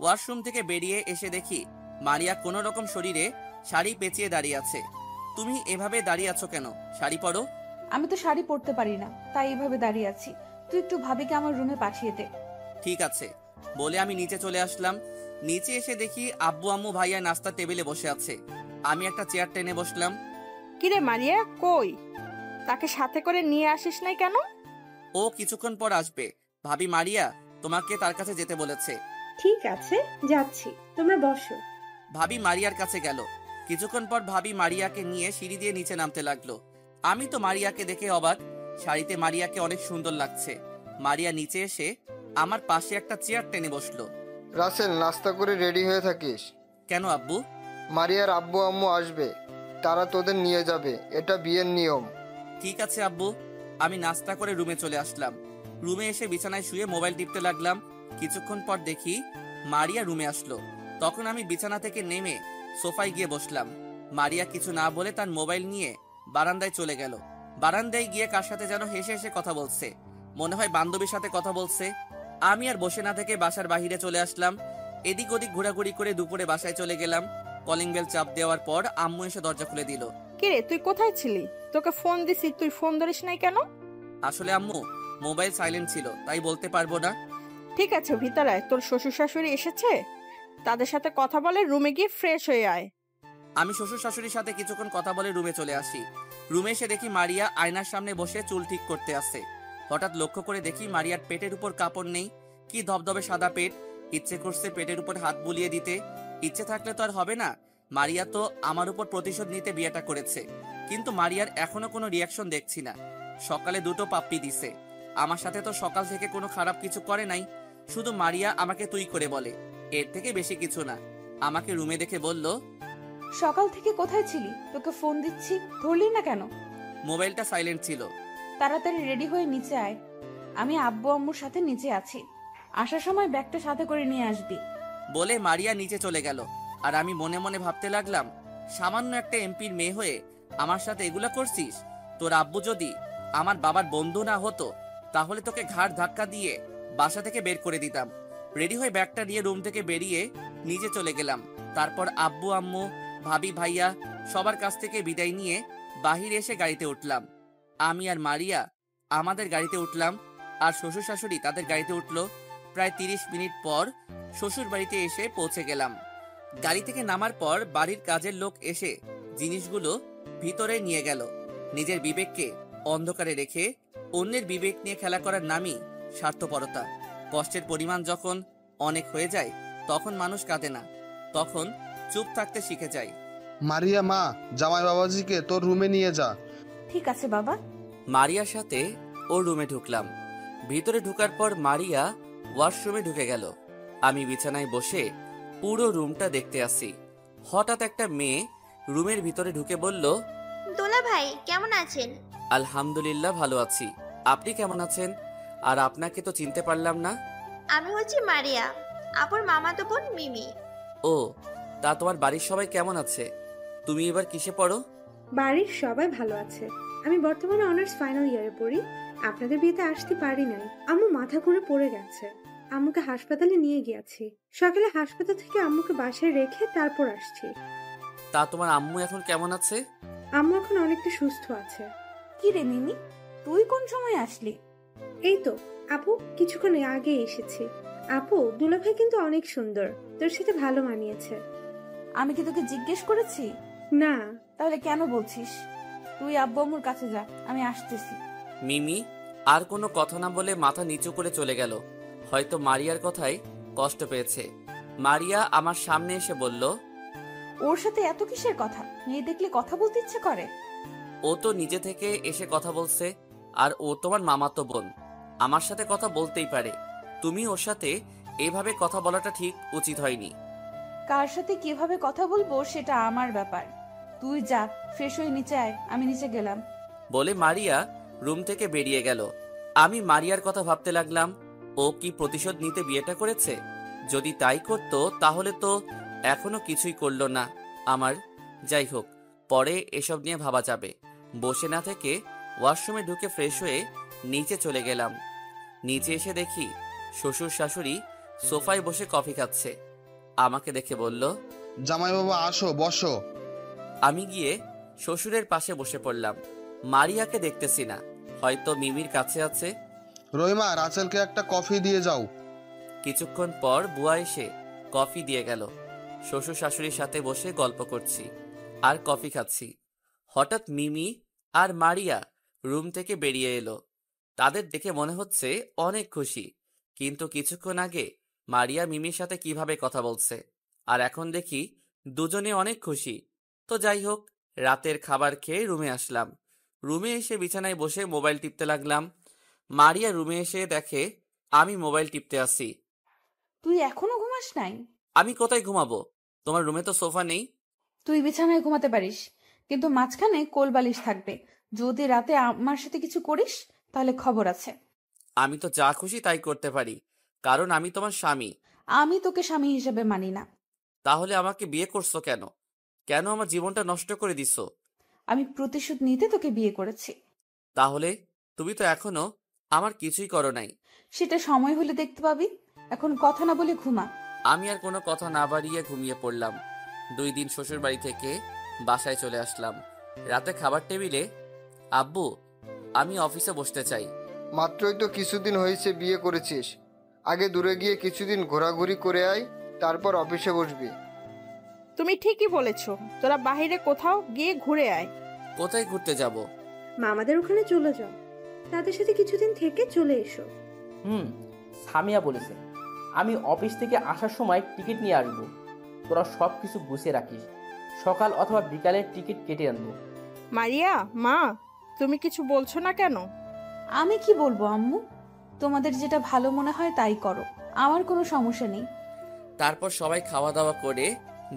Speaker 1: ওয়াশরুম থেকে বেরিয়ে এসে দেখি মারিয়া কোনো রকম শরীরে শাড়ি পেঁচিয়ে দাঁড়িয়ে আছে। তুমি এভাবে দাঁড়িয়ে আছো কেন? শাড়ি পরো।
Speaker 7: আমি তো শাড়ি পরতে পারি না, তাই এভাবে দাঁড়িয়ে আছি। তুই একটু ভাবিকে আমার রুমে পাঠিয়ে দে।
Speaker 1: ঠিক আছে বলে আমি নিচে চলে আসলাম। নিচে এসে দেখি আব্বু আম্মু ভাইয়া নাস্তা টেবিলে বসে আছে। আমি একটা চেয়ার টেনে বসলাম।
Speaker 2: কিরে মারিয়া কই? তাকে সাথে করে নিয়ে আসিস নাই কেন?
Speaker 1: ও কিছুক্ষণ পর আসবে। ভাবি মারিয়া তোমাকে তার কাছে যেতে বলেছে।
Speaker 4: ঠিক আছে যাচ্ছি, তোমরা বসো।
Speaker 1: ভাবি মারিয়ার কাছে গেল। কিছুক্ষণ পর ভাবি মারিয়াকে নিয়ে সিঁড়ি দিয়ে নিচে নামতে লাগলো। আমি তো মারিয়াকে দেখে অবাক। শাড়িতে মারিয়াকে অনেক সুন্দর লাগছে। মারিয়া নিচে এসে আমার পাশে একটা চেয়ার টেনে বসলো।
Speaker 6: রাসেল, নাস্তা করে রেডি হয়ে থাকিস।
Speaker 1: কেন আব্বু?
Speaker 6: মারিয়ার আব্বু আম্মু আসবে, তারা তোদের নিয়ে যাবে, এটা বিয়ের নিয়ম।
Speaker 1: ঠিক আছে আব্বু। আমি নাস্তা করে রুমে চলে আসলাম। রুমে এসে বিছানায় শুয়ে মোবাইল টিপতে লাগলাম। কিছুক্ষণ পর দেখি মারিয়া রুমে আসলো। তখন আমি বিছানা থেকে নেমে সোফায় গিয়ে বসলাম। মারিয়া কিছু না বলে তার মোবাইল নিয়ে বারান্দায় চলে গেল। বারান্দায় গিয়ে কার সাথে যেন হেসে হেসে কথা বলছে, মনে হয় বান্ধবীর সাথে কথা বলছে। আমি আর বসে না থেকে বাসার বাহিরে চলে আসলাম। এদিক ওদিক ঘোরাঘুরি করে দুপুরে বাসায় চলে গেলাম। কলিং বেল চাপ দেওয়ার পর আম্মু এসে দরজা খুলে দিল।
Speaker 2: কিরে, তুই কোথায় ছিলি? তোকে ফোন দিছি, তুই ফোন ধরিস নাই কেন?
Speaker 1: আসলে আম্মু, মোবাইল সাইলেন্ট ছিল, তাই বলতে পারবো না।
Speaker 2: ঠিক আছে, ভিতরে আয়। তোর শ্বশুর শাশুড়ি এসেছে, তাদের সাথে কথা বলে রুমে গিয়ে ফ্রেশ হয়ে আয়।
Speaker 1: আমি শ্বশুর শাশুড়ির সাথে কিছুক্ষণ কথা বলে রুমে চলে আসি। রুমে এসে দেখি মারিয়া আয়নার সামনে বসে চুল ঠিক করতে আসে। হঠাৎ লক্ষ্য করে দেখি মারিয়ার পেটের উপর কাপড় নেই, কি ধবধবে সাদা পেট। ইচ্ছে করছে পেটের উপর হাত বুলিয়ে দিতে, ইচ্ছে থাকলে তো আর হবে না। মারিয়া তো আমার উপর প্রতিশোধ নিতে বিয়েটা করেছে, কিন্তু মারিয়ার এখনো কোনো রিয়াকশন দেখছি না। সকালে দুটো পাপ্পি দিছে। আমার সাথে তো সকাল থেকে কোনো খারাপ কিছু করে নাই, শুধু মারিয়া আমাকে তুই করে বলে, এর থেকে বেশি কিছু না। আমাকে রুমে দেখে বলল,
Speaker 7: সকাল থেকে কোথায় ছিলি? তোকে ফোন দিচ্ছি, ধরলি না কেন?
Speaker 1: মোবাইলটা সাইলেন্ট ছিল।
Speaker 7: তাড়াতাড়ি রেডি হয়ে নিচে আয়, আমি আব্বু আম্মুর সাথে নিচে আছি। আসার সময় ব্যাগটা সাথে করে নিয়ে আসবি।
Speaker 1: বলে মারিয়া নিচে চলে গেল। আর আমি মনে মনে ভাবতে লাগলাম, সামান্য একটা এমপির মেয়ে হয়ে আমার সাথে এগুলা করছিস? তোর আব্বু যদি আমার বাবার বন্ধু না হতো, তাহলে তোকে ঘাড় ধাক্কা দিয়ে বাসা থেকে বের করে দিতাম। রেডি হয়ে ব্যাগটা নিয়ে রুম থেকে বেরিয়ে নিচে চলে গেলাম। তারপর আব্বু আম্মু, ভাবি, ভাইয়া সবার কাছ থেকে বিদায় নিয়ে বাহিরে এসে গাড়িতে উঠলাম। আমি আর মারিয়া আমাদের গাড়িতে উঠলাম, আর শ্বশুর শাশুড়ি তাদের গাড়িতে উঠলো। প্রায় 30 মিনিট পর শ্বশুর বাড়িতে এসে পৌঁছে গেলাম। গাড়ি থেকে নামার পর বাড়ির কাজের লোক এসে জিনিসগুলো ভিতরে নিয়ে গেল। নিজের বিবেককে অন্ধকারে রেখে অন্যের বিবেক নিয়ে খেলা করার নামই স্বার্থপরতা। কষ্টের পরিমাণ যখন অনেক হয়ে যায়, তখন মানুষ কাঁদে না, তখন চুপ থাকতে শিখে যায়।
Speaker 3: মারিয়া, মা, জামাই বাবাজিকে তোর রুমে নিয়ে যা।
Speaker 7: ঠিক আছে বাবা।
Speaker 1: মারিয়ার সাথে ওর রুমে ঢুকলাম। ভিতরে ঢুকার পর মারিয়া ওয়াশরুমে ঢুকে গেল। আমি বিছানায় বসে পুরো রুমটা দেখতে আসি। হঠাৎ একটা মেয়ে রুমের ভিতরে ঢুকে বলল,
Speaker 9: দোলা ভাই কেমন আছেন?
Speaker 1: আলহামদুলিল্লাহ ভালো আছি, আপনি কেমন আছেন? আর আপনাকে তো চিনতে পারলাম না।
Speaker 9: আমি হচ্ছি মারিয়া, আপুর মামাতো বোন মিমি।
Speaker 1: ও, তা তোমার বাড়ির সবাই কেমন আছে? তুমি এবার কিসে পড়ো?
Speaker 4: বাড়ির সবাই ভালো আছে। আমি বর্তমানে অনার্স ফাইনাল ইয়ারে পড়ি। আপনাদের বিয়েতে আসতে পারি নাই, আম্মু মাথা ঘুরে পড়ে গেছে। আম্মুকে হাসপাতালে নিয়ে গিয়েছি। সকালে হাসপাতাল থেকে আম্মুকে বাসায় রেখে তারপর আসছি।
Speaker 1: তা তোমার আম্মু এখন কেমন আছে?
Speaker 4: আম্মু এখন অনেকটা সুস্থ আছে।
Speaker 7: কি রে মিমি, তুই কোন সময় আসলি?
Speaker 4: এই তো আপু, কিছুক্ষণ আগে এসেছি। আপু, দুলাভাই কিন্তু অনেক সুন্দর, তোর সাথে ভালো মানিয়েছে।
Speaker 7: আমি কি তোকে জিজ্ঞেস করেছি?
Speaker 4: না।
Speaker 7: তাহলে কেন বলছিস? তুই আব্বু আম্মুর কাছে যা, আমি আসতেছি।
Speaker 1: মিমি আর কোনো কথা না বলে মাথা নিচু করে চলে গেল। হয়তো মারিয়ার কথায় কষ্ট পেয়েছে। মারিয়া আমার সামনে এসে বলল,
Speaker 7: ওর সাথে এত কিসের কথা? মেয়ে দেখলে কথা বলতে ইচ্ছে করে।
Speaker 1: ও তো নিজে থেকে এসে কথা বলছে, আর ও তোমার মামাতো বোন, আমার সাথে কথা বলতেই পারে। তুমি ওর সাথে এভাবে কথা বলাটা ঠিক উচিত হয়নি।
Speaker 7: কার সাথে কিভাবে কথা বলবো সেটা আমার ব্যাপার। তুই যা, ফ্রেশ হয়ে নিচে আয়, আমি নিচে গেলাম।
Speaker 1: বলে মারিয়া রুম থেকে বেরিয়ে গেল। আমি মারিয়ার কথা ভাবতে লাগলাম, ও কি প্রতিশোধ নিতে বিয়েটা করেছে? যদি তাই করতো তাহলে তো এখনো কিছুই করলো না আমার। যাই হোক, পরে এসব নিয়ে ভাবা যাবে। বসে না থেকে ওয়াশরুমে ঢুকে ফ্রেশ হয়ে নিচে চলে গেলাম। নিচে এসে দেখি শ্বশুর শাশুড়ি সোফায় বসে কফি খাচ্ছে। আমাকে দেখে বলল,
Speaker 3: জামাই বাবা আসো, বসো।
Speaker 1: আমি গিয়ে শ্বশুরের পাশে বসে পড়লাম। মারিয়াকে দেখতেছি না, হয়তো মিমির কাছে আছে।
Speaker 3: রহিমা, রাসেলকে একটা কফি দিয়ে যাও।
Speaker 1: কিছুক্ষণ পর বুয়া এসে কফি দিয়ে গেল। শ্বশুর শাশুড়ির সাথে বসে গল্প করছি আর কফি খাচ্ছি। হঠাৎ মিমি আর মারিয়া রুম থেকে বেরিয়ে এলো। তাদের দেখে মনে হচ্ছে অনেক খুশি, কিন্তু কিছুক্ষণ আগে মারিয়া মিমির সাথে কিভাবে কথা বলছে, আর এখন দেখি দুজনে অনেক খুশি। তো যাই হোক, রাতের খাবার খেয়ে রুমে আসলাম। রুমে এসে বিছানায় বসে মোবাইল টিপতে লাগলাম। মারিয়া রুমে এসে দেখে আমি মোবাইল টিপতে আসি।
Speaker 7: তুই এখনো ঘুমাস নাই?
Speaker 1: আমি কোথায় ঘুমাবো? তোমার রুমে তো সোফা নেই।
Speaker 7: তুই বিছানায় ঘুমাতে পারিস, কিন্তু মাঝখানে কোল বালিশ থাকবে। যদি রাতে আমার সাথে কিছু করিস তাহলে খবর আছে।
Speaker 1: আমি তো যা খুশি তাই করতে পারি, কারণ আমি তোমার স্বামী।
Speaker 7: আমি তোকে স্বামী হিসেবে মানি না।
Speaker 1: তাহলে আমাকে বিয়ে করছো কেন? কেন আমার জীবনটা নষ্ট করে দিছো?
Speaker 7: আমি প্রতিশোধ নিতে তোকে বিয়ে করেছি।
Speaker 1: তাহলে তুমি তো এখনো আমার কিছুই করো নাই।
Speaker 7: সেটা সময় হলে দেখতে পাবি। এখন কথা না বলে ঘুমা।
Speaker 1: আমি আর কোনো কথা না বাড়িয়ে ঘুমিয়ে পড়লাম। 2 দিন শ্বশুর বাড়ি থেকে বাসায় চলে আসলাম। রাতে খাবার টেবিলে, আব্বু আমি অফিসে বসতে চাই।
Speaker 6: মাত্রই তো কিছুদিন হয়েছে বিয়ে করেছিস, আগে দূরে গিয়ে কিছুদিন ঘোরাঘুরি করে আয়, তারপর অফিসে বসবি।
Speaker 2: তুমি ঠিকই বলেছো, তোরা বাইরে কোথাও গিয়ে ঘুরে আয়।
Speaker 1: কোথায় ঘুরতে যাব?
Speaker 4: মামাদের ওখানে চলে যাও, তাদের সাথে কিছুদিন থেকে চলে এসো।
Speaker 5: সামিয়া বলেছে আমি অফিস থেকে আসার সময় টিকিট নিয়ে আসবো। তোরা সব কিছু গুছিয়ে রাখিস, সকাল অথবা বিকালের টিকিট কেটে আনবো।
Speaker 2: মারিয়া, মা, তুমি কিছু বলছো না কেন?
Speaker 7: আমি কি বলবো আম্মু? তোমাদের যেটা ভালো মনে হয় তাই করো, আমার কোনো সমস্যা নেই।
Speaker 1: তারপর সবাই খাওয়া দাওয়া করে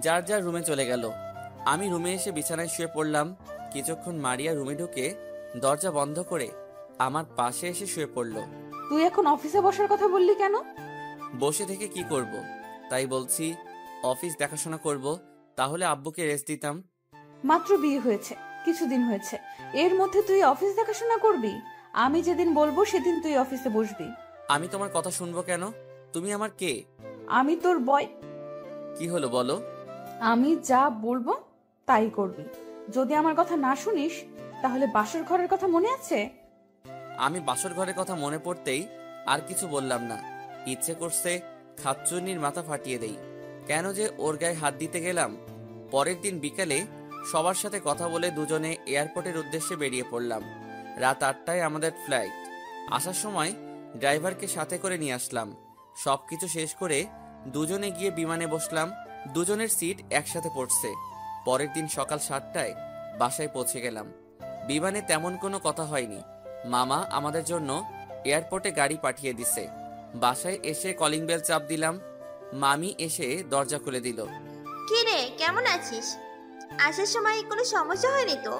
Speaker 1: যার যার রুমে চলে গেল। আমি রুমে এসে বিছানায় শুয়ে পড়লাম। কিছুক্ষণ মারিয়া রুমে ঢুকে দরজা বন্ধ করে আমার পাশে এসে শুয়ে পড়ল।
Speaker 7: তুই এখন অফিসে বসার কথা বললি কেন?
Speaker 1: বসে থেকে কি করব? তাই বলছি অফিস দেখাশোনা করব, তাহলে আব্বুকে রেস্ট দিতাম।
Speaker 7: মাত্র বিয়ে হয়েছে, কিছুদিন হয়েছে, এর মধ্যে তুই অফিস দেখাশোনা করবি? আমি যেদিন বলবো সেদিন তুই অফিসে বসবি।
Speaker 1: আমি তোমার কথা শুনবো কেন? তুমি আমার কে?
Speaker 7: আমি তোর বয়।
Speaker 1: কি হলো বলো?
Speaker 7: আমি যা বলবো তাই করবি। যদি আমার কথা না শুনিস তাহলে বাসর ঘরের কথা মনে আছে?
Speaker 1: আমি বাসর ঘরের কথা মনে পড়তেই আর কিছু বললাম না। ইচ্ছে করছে খাচ্চুন্নির মাথা ফাটিয়ে দেই। কেন যে ওর গায়ে হাত দিতে গেলাম। পরের দিন বিকালে সবার সাথে কথা বলে দুজনে এয়ারপোর্টের উদ্দেশ্যে বেরিয়ে পড়লাম। রাত 8টায় আমাদের ফ্লাইট। আসার সময় ড্রাইভারকে সাথে করে নিয়ে আসলাম। সবকিছু শেষ করে দুজনে গিয়ে বিমানে বসলাম। দুজনের সিট একসাথে পড়ছে। পরের দিন সকাল 7টায় বাসায় পৌঁছে গেলাম। বিমানে তেমন কোনো কথা হয়নি। মামা আমাদের জন্য এয়ারপোর্টে গাড়ি পাঠিয়ে দিছে। বাসায় এসে কলিং বেল চাপ দিলাম। মামি এসে দরজা খুলে দিল।
Speaker 9: কি রে, কেমন আছিস? আসার সময় কোনো সমস্যা হয়নি তো?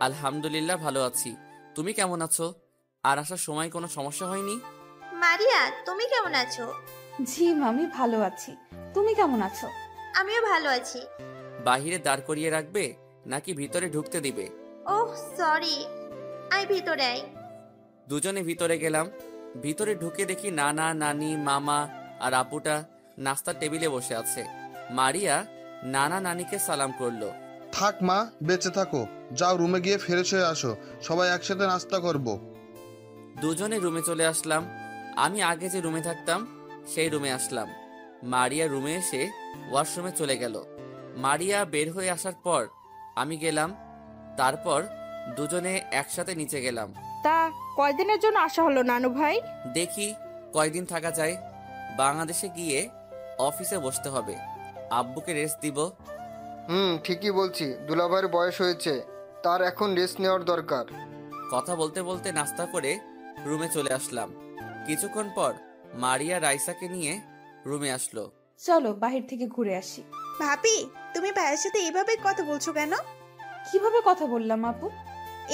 Speaker 1: আলহামদুলিল্লাহ ভালো আছি। তুমি কেমন আছো? আর আসার সময় কোনো সমস্যা হয়নি?
Speaker 9: মারিয়া, তুমি কেমন আছো?
Speaker 7: জি মামি, ভালো আছি। তুমি কেমন আছো?
Speaker 9: আমিও ভালো আছি।
Speaker 1: বাহিরে দাঁড় করিয়ে রাখবে নাকি ভিতরে ঢুকতে দিবে?
Speaker 9: ওহ সরি, আয় ভিতরে আয়।
Speaker 1: দুজনে ভিতরে গেলাম। ভিতরে ঢুকে দেখি নানা, নানি, মামা আর আপুটা নাস্তার টেবিলে বসে আছে। মারিয়া নানা নানিকে সালাম করলো।
Speaker 3: থাক মা, বেঁচে থাকো, যাও রুমে গিয়ে ফ্রেশ হয়ে আসো, সবাই একসাথে নাস্তা করব।
Speaker 1: দুজনে রুমে চলে আসলাম। আমি আগে যে রুমে থাকতাম সেই রুমে আসলাম। মারিয়া রুমে এসে ওয়াশরুমে চলে গেল। মারিয়া বের হয়ে আসার পর আমি গেলাম। তারপর দুজনে একসাথে নিচে গেলাম।
Speaker 2: তা কয়দিনের জন্য আসা হলো নানু ভাই?
Speaker 1: দেখি কয়দিন থাকা যায়। বাংলাদেশে গিয়ে অফিসে বসতে হবে, আব্বুকে রেস্ট দিব।
Speaker 6: ঠিকই বলছি, দুলাভাইয়ের বয়স হয়েছে, তার এখন রেস্ট নেওয়ার দরকার।
Speaker 1: কথা বলতে বলতে নাস্তা করে রুমে চলে আসলাম। কিছুক্ষণ পর মারিয়া রাইসাকে নিয়ে রুমে আসলো।
Speaker 7: চলো বাহির থেকে ঘুরে আসি।
Speaker 10: ভাবি, তুমি ভাইয়ের সাথে এইভাবে কথা বলছো কেন?
Speaker 7: কিভাবে কথা বললাম আপু?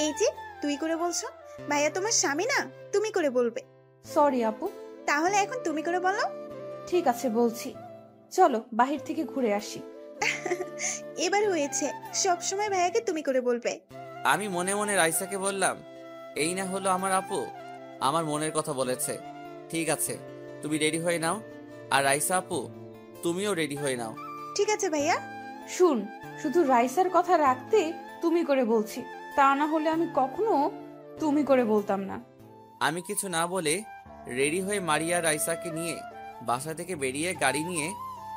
Speaker 10: এই যে তুই করে বলছো, ভাইয়া তোমার স্বামী না, তুমি করে বলবে।
Speaker 7: সরি আপু।
Speaker 10: তাহলে এখন তুমি করে বলো।
Speaker 7: ঠিক আছে বলছি, চলো বাহির থেকে ঘুরে আসি।
Speaker 10: এবার হয়েছে, সব সময় ভাইয়াকে তুমি করে বলবে।
Speaker 1: আমি মনে মনে রাইসাকে বললাম, এই না হলো আমার আপু, আমার মনের কথা বলেছে। ঠিক আছে, তুমি রেডি হয়ে নাও। আর রাইসা আপু, তুমিও রেডি হয়ে নাও।
Speaker 10: ঠিক আছে ভাইয়া।
Speaker 7: শুন, শুধু রাইসার কথা রাখতে তুমি করে বলছি, তা না হলে আমি কখনো তুমি করে বলতাম না।
Speaker 1: আমি কিছু না বলে রেডি হয়ে মারিয়া রাইসাকে নিয়ে বাসা থেকে বেরিয়ে গাড়ি নিয়ে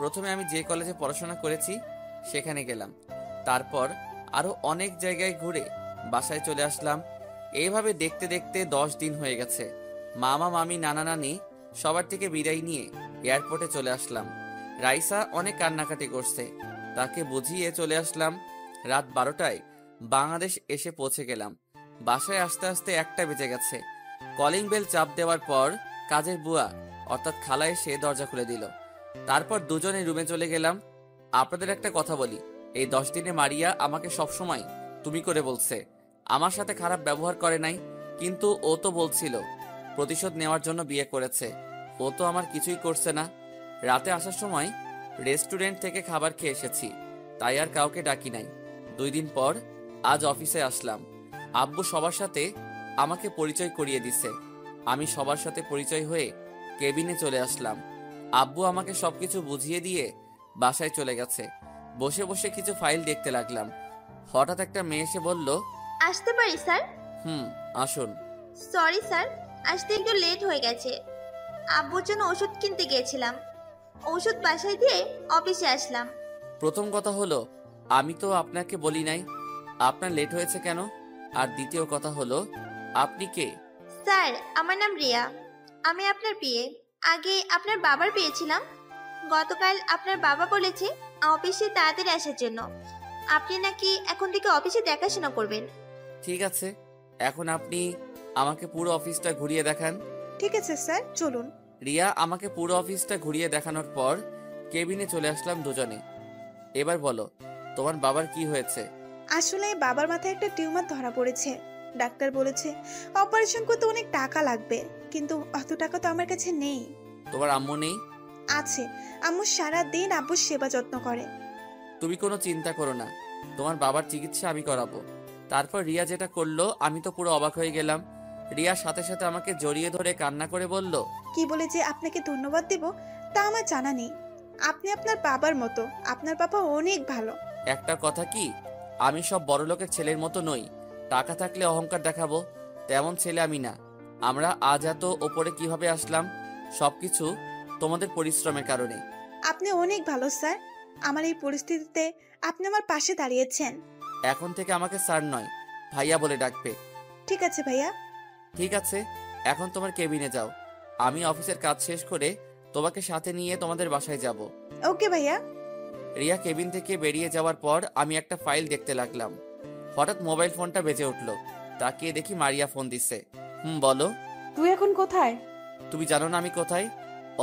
Speaker 1: প্রথমে আমি যে কলেজে পড়াশোনা করেছি সেখানে গেলাম। তারপর আরো অনেক জায়গায় ঘুরে বাসায় চলে আসলাম। এইভাবে দেখতে দেখতে 10 দিন হয়ে গেছে। মামা, মামি, নানা, নানি সবার থেকে বিদায় নিয়ে এয়ারপোর্টে চলে আসলাম। রাইসা অনেক কান্নাকাটি করছে, তাকে বুঝিয়ে চলে আসলাম। রাত 12টায় বাংলাদেশ এসে পৌঁছে গেলাম। বাসায় আসতে আসতে 1টা বেজে গেছে। কলিং বেল চাপ দেওয়ার পর কাজের বুয়া অর্থাৎ খালা এসে দরজা খুলে দিল। তারপর দুজনে রুমে চলে গেলাম। আপনাদের একটা কথা বলি, এই 10 দিনে মারিয়া আমাকে সবসময় তুমি করে বলছে। আমার সাথে খারাপ ব্যবহার করে নাই, কিন্তু ও তো বলছিল প্রতিশোধ নেওয়ার জন্য বিয়ে করেছে। ও তো আমার কিছুই করছে না। রাতে আসার সময় রেস্টুরেন্ট থেকে খাবার খেয়ে এসেছি, তাই আর কাউকে ডাকি নাই। 2 দিন পর আজ অফিসে আসলাম। আব্বু সবার সাথে আমাকে পরিচয় করিয়ে দিছে। আমি সবার সাথে পরিচয় হয়ে কেবিনে চলে আসলাম। আব্বু আমাকে সবকিছু বুঝিয়ে দিয়ে বাসায় চলে গেছে। বসে বসে কিছু ফাইল দেখতে লাগলাম। হঠাৎ একটা মেয়ে এসে বলল,
Speaker 9: আসতে পারি স্যার?
Speaker 1: আসুন।
Speaker 9: সরি স্যার, আসতে একটু লেট হয়ে গেছে। আব্বুর জন্য ওষুধ কিনতে গিয়েছিলাম, ওষুধ বাসায় দিয়ে অফিসে আসলাম।
Speaker 1: প্রথম কথা হলো, আমি তো আপনাকে বলি নাই আপনার লেট হয়েছে কেন। আর দ্বিতীয় কথা হলো, আপনি কে?
Speaker 9: স্যার, আমার নাম রিয়া, আমি আপনার বিয়ে। আগে আপনার বাবার বিয়ে ছিলাম। গতকাল আপনার বাবা বলেছে অফিসে তাড়াতাড়ি আসার জন্য। আপনি নাকি এখন থেকে অফিসে দেখাশোনা করবেন।
Speaker 1: ঠিক আছে, এখন আপনি আমাকে পুরো অফিসটা ঘুরিয়ে দেখান।
Speaker 10: ঠিক আছে স্যার, চলুন।
Speaker 1: রিয়া আমাকে পুরো অফিসটা ঘুরিয়ে দেখানোর পর কেবিনে চলে আসলাম দুজনে। এবার বলো, তোমার বাবার কি হয়েছে?
Speaker 10: আসলে বাবার মাথায় একটা টিউমার ধরা পড়েছে। ডাক্তার বলেছে অপারেশন করতে অনেক টাকা লাগবে, কিন্তু অত টাকা তো আমার কাছে নেই।
Speaker 1: তোমার আম্মু নেই?
Speaker 10: আছে, আম্মু সারা দিন আব্বুর সেবা যত্ন করে।
Speaker 1: তুমি কোনো চিন্তা করো না, তোমার বাবার চিকিৎসা আমি করাবো। তারপর রিয়া যেটা করলো আমি তো পুরো অবাক হয়ে গেলাম। রিয়ার সাথে সাথে আমাকে জড়িয়ে ধরে কান্না করে বলল,
Speaker 10: কি বলে যে আপনাকে ধন্যবাদ দেব তা আমার জানা নেই। আপনি আপনার বাবার মতো, আপনার বাবা অনেক ভালো।
Speaker 1: একটা কথা কি, আমি সব বড়লোকের ছেলের মতো নই। টাকা থাকলে অহংকার দেখাবো তেমন ছেলে আমি না। আমরা আজ এত ওপরে কিভাবে আসলাম, সবকিছু তোমাদের পরিশ্রমের কারণে।
Speaker 10: আপনি অনেক ভালো স্যার, আমার এই পরিস্থিতিতে আপনি আমার পাশে দাঁড়িয়েছেন।
Speaker 1: এখন থেকে আমাকে স্যার নয়, ভাইয়া বলে ডাকবে।
Speaker 10: ঠিক আছে ভাইয়া।
Speaker 1: ঠিক আছে, এখন তোমার কেবিনে যাও। আমি অফিসের কাজ শেষ করে তোমাকে সাথে নিয়ে তোমাদের বাসায় যাব।
Speaker 10: ওকে ভাইয়া।
Speaker 1: রিয়া কেবিন থেকে বেরিয়ে যাওয়ার পর আমি একটা ফাইল দেখতে লাগলাম। হঠাৎ মোবাইল ফোনটা বেজে উঠলো। তাকিয়ে দেখি মারিয়া ফোন দিছে। বলো।
Speaker 7: তুই এখন কোথায়?
Speaker 1: তুমি জানো না আমি কোথায়?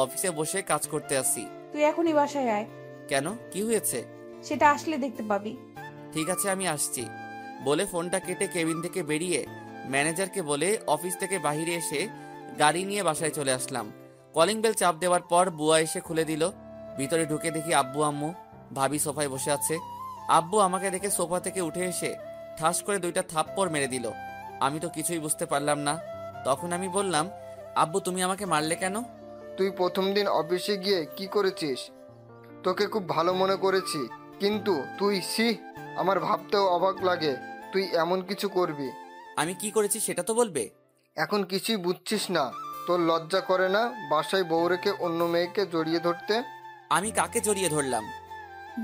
Speaker 1: অফিসে বসে কাজ করতে আসি।
Speaker 7: তুই এখনই বাসায় আয়।
Speaker 1: কেন, কি হয়েছে?
Speaker 7: সেটা আসলে দেখতে পাবি।
Speaker 1: ঠিক আছে, আমি আসছি বলে ফোনটা কেটে কেবিন থেকে বেরিয়ে ম্যানেজারকে বলে অফিস থেকে বাইরে এসে গাড়ি নিয়ে বাসায় চলে আসলাম। কলিং বেল চাপ দেওয়ার পর বুয়া এসে খুলে দিল। ভিতরে ঢুকে দেখি আব্বু আম্মু ভাবি সোফায় বসে আছে। আব্বু আমাকে দেখে সোফা থেকে উঠে এসে ঠাস করে 2টা থাপ্পড় মেরে দিল। আমি তো কিছুই বুঝতে পারলাম না। তখন আমি বললাম, আব্বু তুমি আমাকে মারলে কেন?
Speaker 6: তুই প্রথম দিন অফিসে গিয়ে কি করেছিস? তোকে খুব ভালো মনে করেছি, কিন্তু তুই আমার ভাবতেও অবাক লাগে তুই এমন কিছু করবি।
Speaker 1: আমি কি করেছি সেটা তো বলবে।
Speaker 6: এখন কিছুই বুঝছিস না? তোর লজ্জা করে না বাসায় বউ রেখে অন্য মেয়েকে জড়িয়ে ধরতে?
Speaker 1: আমি কাকে জড়িয়ে ধরলাম?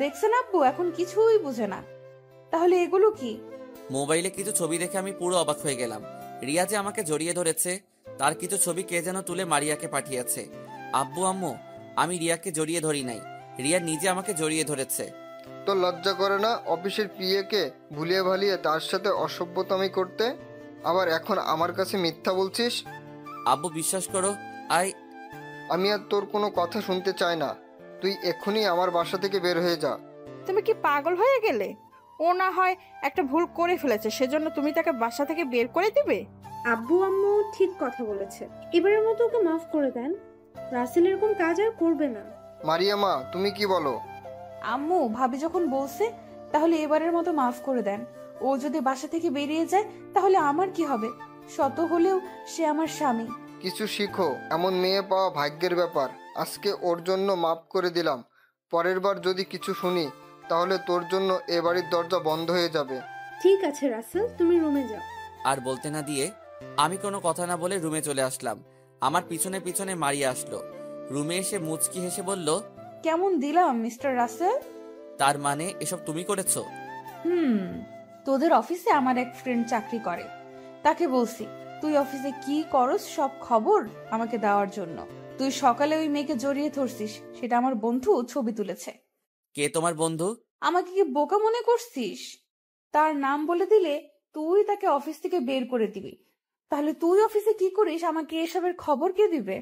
Speaker 7: দেখছেন আব্বু এখন কিছুই বুঝে না। তাহলে এগুলো কি?
Speaker 1: মোবাইলে কিছু ছবি দেখে আমি পুরো অবাক হয়ে গেলাম। রিয়া যে আমাকে জড়িয়ে ধরেছে তার কিছু ছবি কে যেন তুলে মারিয়াকে পাঠিয়েছে। আব্বু আম্মু, আমি রিয়াকে জড়িয়ে ধরি নাই, রিয়া নিজে আমাকে জড়িয়ে ধরেছে।
Speaker 6: তোর লজ্জা করে না অফিসের পিএকে ভুলিয়ে ভালিয়ে তার সাথে অসভ্যতামি করতে? আবার এখন আমার কাছে মিথ্যা বলছিস?
Speaker 1: আব্বু বিশ্বাস করো,
Speaker 6: আমি আর তোর কোনো কথা শুনতে চাই না। তুই এক্ষুনি আমার বাসা থেকে বের হয়ে যা।
Speaker 2: তুমি কি পাগল হয়ে গেলে? ও না হয় একটা ভুল করে ফেলেছে, সেজন্য তুমি তাকে বাসা থেকে বের করে দিবে?
Speaker 4: আব্বু আম্মু ঠিক কথা বলেছে, এবারের মতো ওকে মাফ করে দেন। রাসেল এরকম কাজ আর করবে না।
Speaker 6: মারিয়া মা, তুমি কি বলো?
Speaker 7: আম্মু ভাবি যখন বলছে তাহলে এবারের মতো মাফ করে দেন। ও যদি বাসা থেকে বেরিয়ে যায় তাহলে আমার কি হবে? শত হলেও সে আমার স্বামী।
Speaker 6: কিছু শিখো, এমন মেয়ে পাওয়া ভাগ্যের ব্যাপার। আজকে ওর জন্য মাফ করে দিলাম, পরের বার যদি কিছু শুনি তাহলে তোর জন্য এ বাড়ির দরজা বন্ধ হয়ে যাবে।
Speaker 4: ঠিক আছে রাসেল, তুমি রুমে যাও।
Speaker 1: আর বলতে না দিয়ে আমি কোনো কথা না বলে রুমে চলে আসলাম। আমার পিছনে পিছনে মারিয়া আসলো। রুমে এসে মুচকি হেসে বলল,
Speaker 7: কেমন দিলাম মিস্টার রাসেল?
Speaker 1: তার মানে এসব তুমি করেছো?
Speaker 7: তোদের অফিসে আমার এক ফ্রেন্ড চাকরি করে, তাকে বলছি তুই অফিসে কি করস সব খবর আমাকে দেওয়ার জন্য। তুই সকালে ওই মেয়েকে জড়িয়ে ধরছিস, সেটা আমার বন্ধু ছবি তুলেছে।
Speaker 1: কে তোমার বন্ধু?
Speaker 7: আমাকে কি বোকা মনে করছিস? তার নাম বলে দিলে তুই তাকে অফিস থেকে বের করে দিবি, তাহলে তুই অফিসে কি করিস আমাকে এসবের খবর কে দিবে?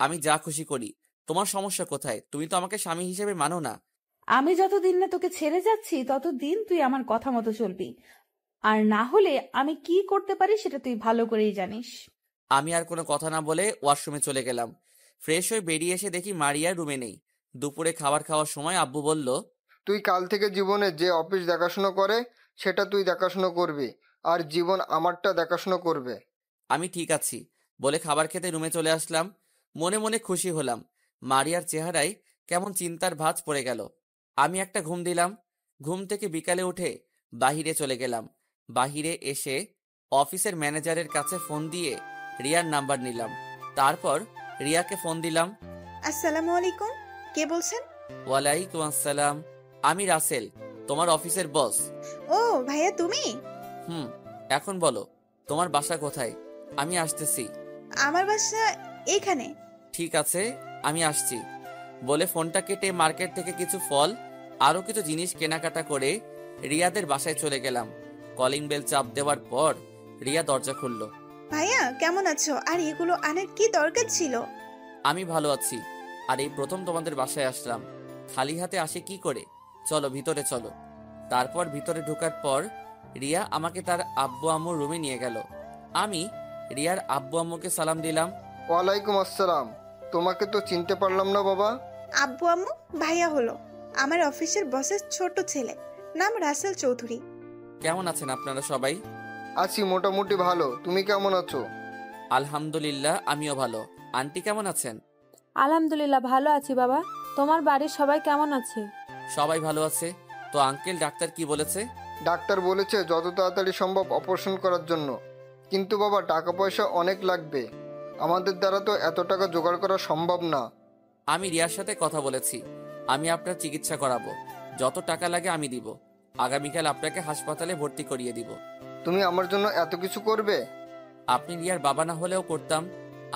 Speaker 1: আমি যা খুশি করি, তোমার সমস্যা কোথায়? তুমি তো আমাকে স্বামী হিসেবে মানো না।
Speaker 7: আমি যতদিন না তোকে ছেড়ে যাচ্ছি ততদিন তুই আমার কথা মতো চলবি, আর না হলে আমি কি করতে পারি সেটা তুই ভালো করেই জানিস।
Speaker 1: আমি আর কোনো কথা না বলে ওয়াশরুমে চলে গেলাম। ফ্রেশ হয়ে বেরিয়ে এসে দেখি মারিয়া রুমে নেই। দুপুরে খাবার খাওয়ার সময় আব্বু বলল,
Speaker 6: তুই কাল থেকে জীবনে যে অফিস দেখাশুনো করে সেটা তুই দেখাশুনো করবি, আর জীবন আমারটা দেখাশুনো করবে।
Speaker 1: আমি ঠিক আছি বলে খাবার খেতে রুমে চলে আসলাম। মনে মনে খুশি হলাম। মারিয়ার চেহারায় কেমন চিন্তার ভাঁজ পড়ে গেল। আমি একটা ঘুম দিলাম। ঘুম থেকে বিকালে উঠে বাহিরে চলে গেলাম। বাহিরে এসে অফিসের ম্যানেজারের কাছে ফোন দিয়ে রিয়ার নাম্বার নিলাম। তারপর রিয়াকে ফোন দিলাম।
Speaker 10: আসসালামু আলাইকুম, কে বলছেন?
Speaker 1: ওয়ালাইকুম আসসালাম, আমি রাসেল, তোমার অফিসের বস।
Speaker 10: ও ভাইয়া, তুমি?
Speaker 1: এখন বলো তোমার বাসা কোথায়? আমি আসতেছি।
Speaker 10: আমার বাসা এইখানে।
Speaker 1: ঠিক আছে, আমি আসছি বলে ফোনটা কেটে মার্কেট থেকে কিছু ফল আরো কিছু জিনিস কেনাকাটা করে রিয়াদের বাসায় চলে গেলাম। কলিং বেল চাপ দেওয়ার পর রিয়া দরজা খুলল।
Speaker 10: ভাইয়া কেমন আছো? আর এগুলো আনার কি দরকার ছিল?
Speaker 1: আমি ভালো আছি, আর এই প্রথম তোমাদের বাসায় আসলাম। খালি হাতে আসে কি করে? চলো ভিতরে চলো। তারপর ভিতরে ঢোকার পর রিয়া আমাকে তার আব্বু আম্মুর রুমে নিয়ে গেল। আমি রিয়ার আব্বু আম্মুকে সালাম দিলাম।
Speaker 6: ওয়ালাইকুম আসসালাম। তোমাকে তো চিনতে পারলাম না বাবা।
Speaker 10: আব্বু আম্মু ভাইয়া হলো আমার অফিসের বসের ছোট ছেলে, নাম রাসেল চৌধুরী।
Speaker 1: কেমন আছেন আপনারা সবাই?
Speaker 6: আছি মোটামুটি ভালো, তুমি কেমন আছো?
Speaker 1: আলহামদুলিল্লাহ, আমিও ভালো। আন্টি কেমন আছেন?
Speaker 8: আলহামদুলিল্লাহ ভালো আছি বাবা। তোমার বাড়ির সবাই কেমন আছে?
Speaker 1: সবাই ভালো আছে। তো আঙ্কেল, ডাক্তার কি বলেছে?
Speaker 6: ডাক্তার বলেছে যত তাড়াতাড়ি সম্ভব অপারেশন করার জন্য, কিন্তু বাবা টাকা পয়সা অনেক লাগবে, আমাদের দ্বারা তো এত টাকা জোগাড় করা সম্ভব না।
Speaker 1: আমি রিয়ার সাথে কথা বলেছি, আমি আপনার চিকিৎসা করাবো। যত টাকা লাগে আমি দিব। আগামীকাল আপনাকে হাসপাতালে ভর্তি করিয়ে দিব।
Speaker 6: তুমি আমার জন্য এত কিছু করবে?
Speaker 1: আপনি রিয়ার বাবা না হলেও করতাম।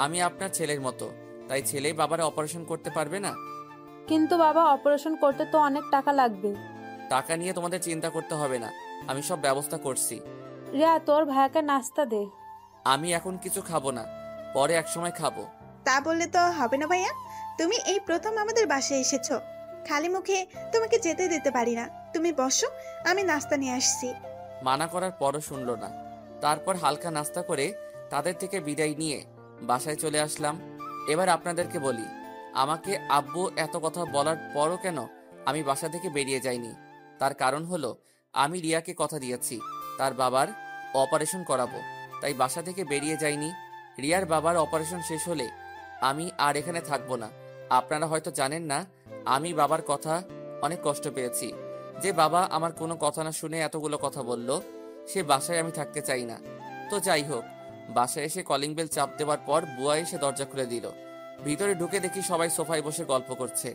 Speaker 1: আমি আপনার ছেলের মতো, তাই ছেলেই বাবারা অপারেশন করতে পারবে না?
Speaker 8: কিন্তু বাবা অপারেশন করতে তো অনেক টাকা লাগবে।
Speaker 1: টাকা নিয়ে তোমাদের চিন্তা করতে হবে না, আমি সব ব্যবস্থা করছি।
Speaker 8: রিয়া, তোর ভাইয়াকে নাস্তা দে।
Speaker 1: আমি এখন কিছু খাবো না, পরে একসময় খাবো।
Speaker 10: তা বললে তো হবে না ভাইয়া, তুমি এই প্রথম আমাদের বাসায় এসেছো, খালি মুখে তোমাকে যেতে দিতে পারি না। তুমি বসো, আমি নাস্তা নিয়ে আসছি।
Speaker 1: মানা করার পরও শুনলো না। তারপর হালকা নাস্তা করে তাদের থেকে বিদায় নিয়ে বাসায় চলে আসলাম। এবার আপনাদেরকে বলি, আমাকে আব্বু এত কথা বলার পরও কেন আমি বাসা থেকে বেরিয়ে যাইনি। তার কারণ হলো, আমি রিয়াকে কথা দিয়েছি তার বাবার অপারেশন করাবো, তাই বাসা থেকে বেরিয়ে যাইনি। রিয়ার বাবার অপারেশন শেষ হলে আমি আর এখানে থাকবো না। আপনারা হয়তো জানেন না, আমি বাবার কথা অনেক কষ্ট পেয়েছি। যে বাবা আমার কোনো কথা না শুনে এতগুলো কথা বলল, সে বাসায় আমি থাকতে চাই না। তো যাই হোক, বাসায় এসে কলিং বেল চাপ দেওয়ার পর বুয়া এসে দরজা খুলে দিল। ভিতরে ঢুকে দেখি সবাই সোফায় বসে গল্প করছে।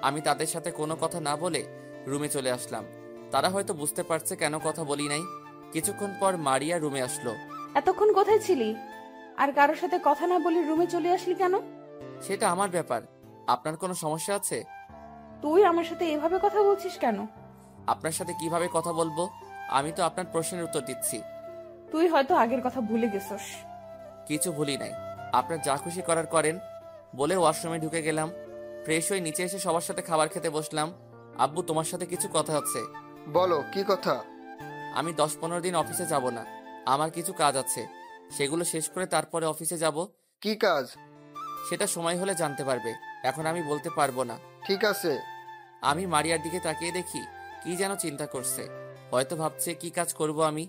Speaker 1: আমি তাদের সাথে কোনো কথা না বলে রুমে চলে আসলাম। তারা হয়তো বুঝতে পারছে কেন কথা বলি নাই। কিছুক্ষণ পর মারিয়া রুমে আসলো।
Speaker 7: এতক্ষণ কোথায় ছিলি? আর কারোর সাথে কথা না বলে রুমে চলে আসলি কেন?
Speaker 1: সেটা আমার ব্যাপার, আপনার কোনো সমস্যা আছে?
Speaker 7: তুই আমার সাথে এভাবে কথা বলছিস কেন?
Speaker 1: আপনার সাথে কিভাবে কথা বলবো? আমি তো আপনার প্রশ্নের উত্তর দিচ্ছি।
Speaker 7: তুই হয়তো আগের কথা ভুলে গেছস।
Speaker 1: কিছু ভুলি নাই, আপনার যা খুশি করার করেন বলে ওয়াশরুমে ঢুকে গেলাম। ফ্রেশ হয়ে নিচে এসে সবার সাথে খাবার খেতে বসলাম। আব্বু, তোমার সাথে কিছু কথা আছে।
Speaker 6: বলো, কি কথা?
Speaker 1: আমি 10-15 দিন অফিসে যাব না, আমার কিছু কাজ আছে, সেগুলো শেষ করে তারপরে অফিসে যাব।
Speaker 6: কি কাজ?
Speaker 1: সেটা সময় হলে জানতে পারবে, এখন আমি বলতে পারবো না।
Speaker 6: ঠিক আছে।
Speaker 1: আমি মারিয়ার দিকে তাকিয়ে দেখি কি যেন চিন্তা করছে, হয়তো ভাবছে কি কাজ করব আমি।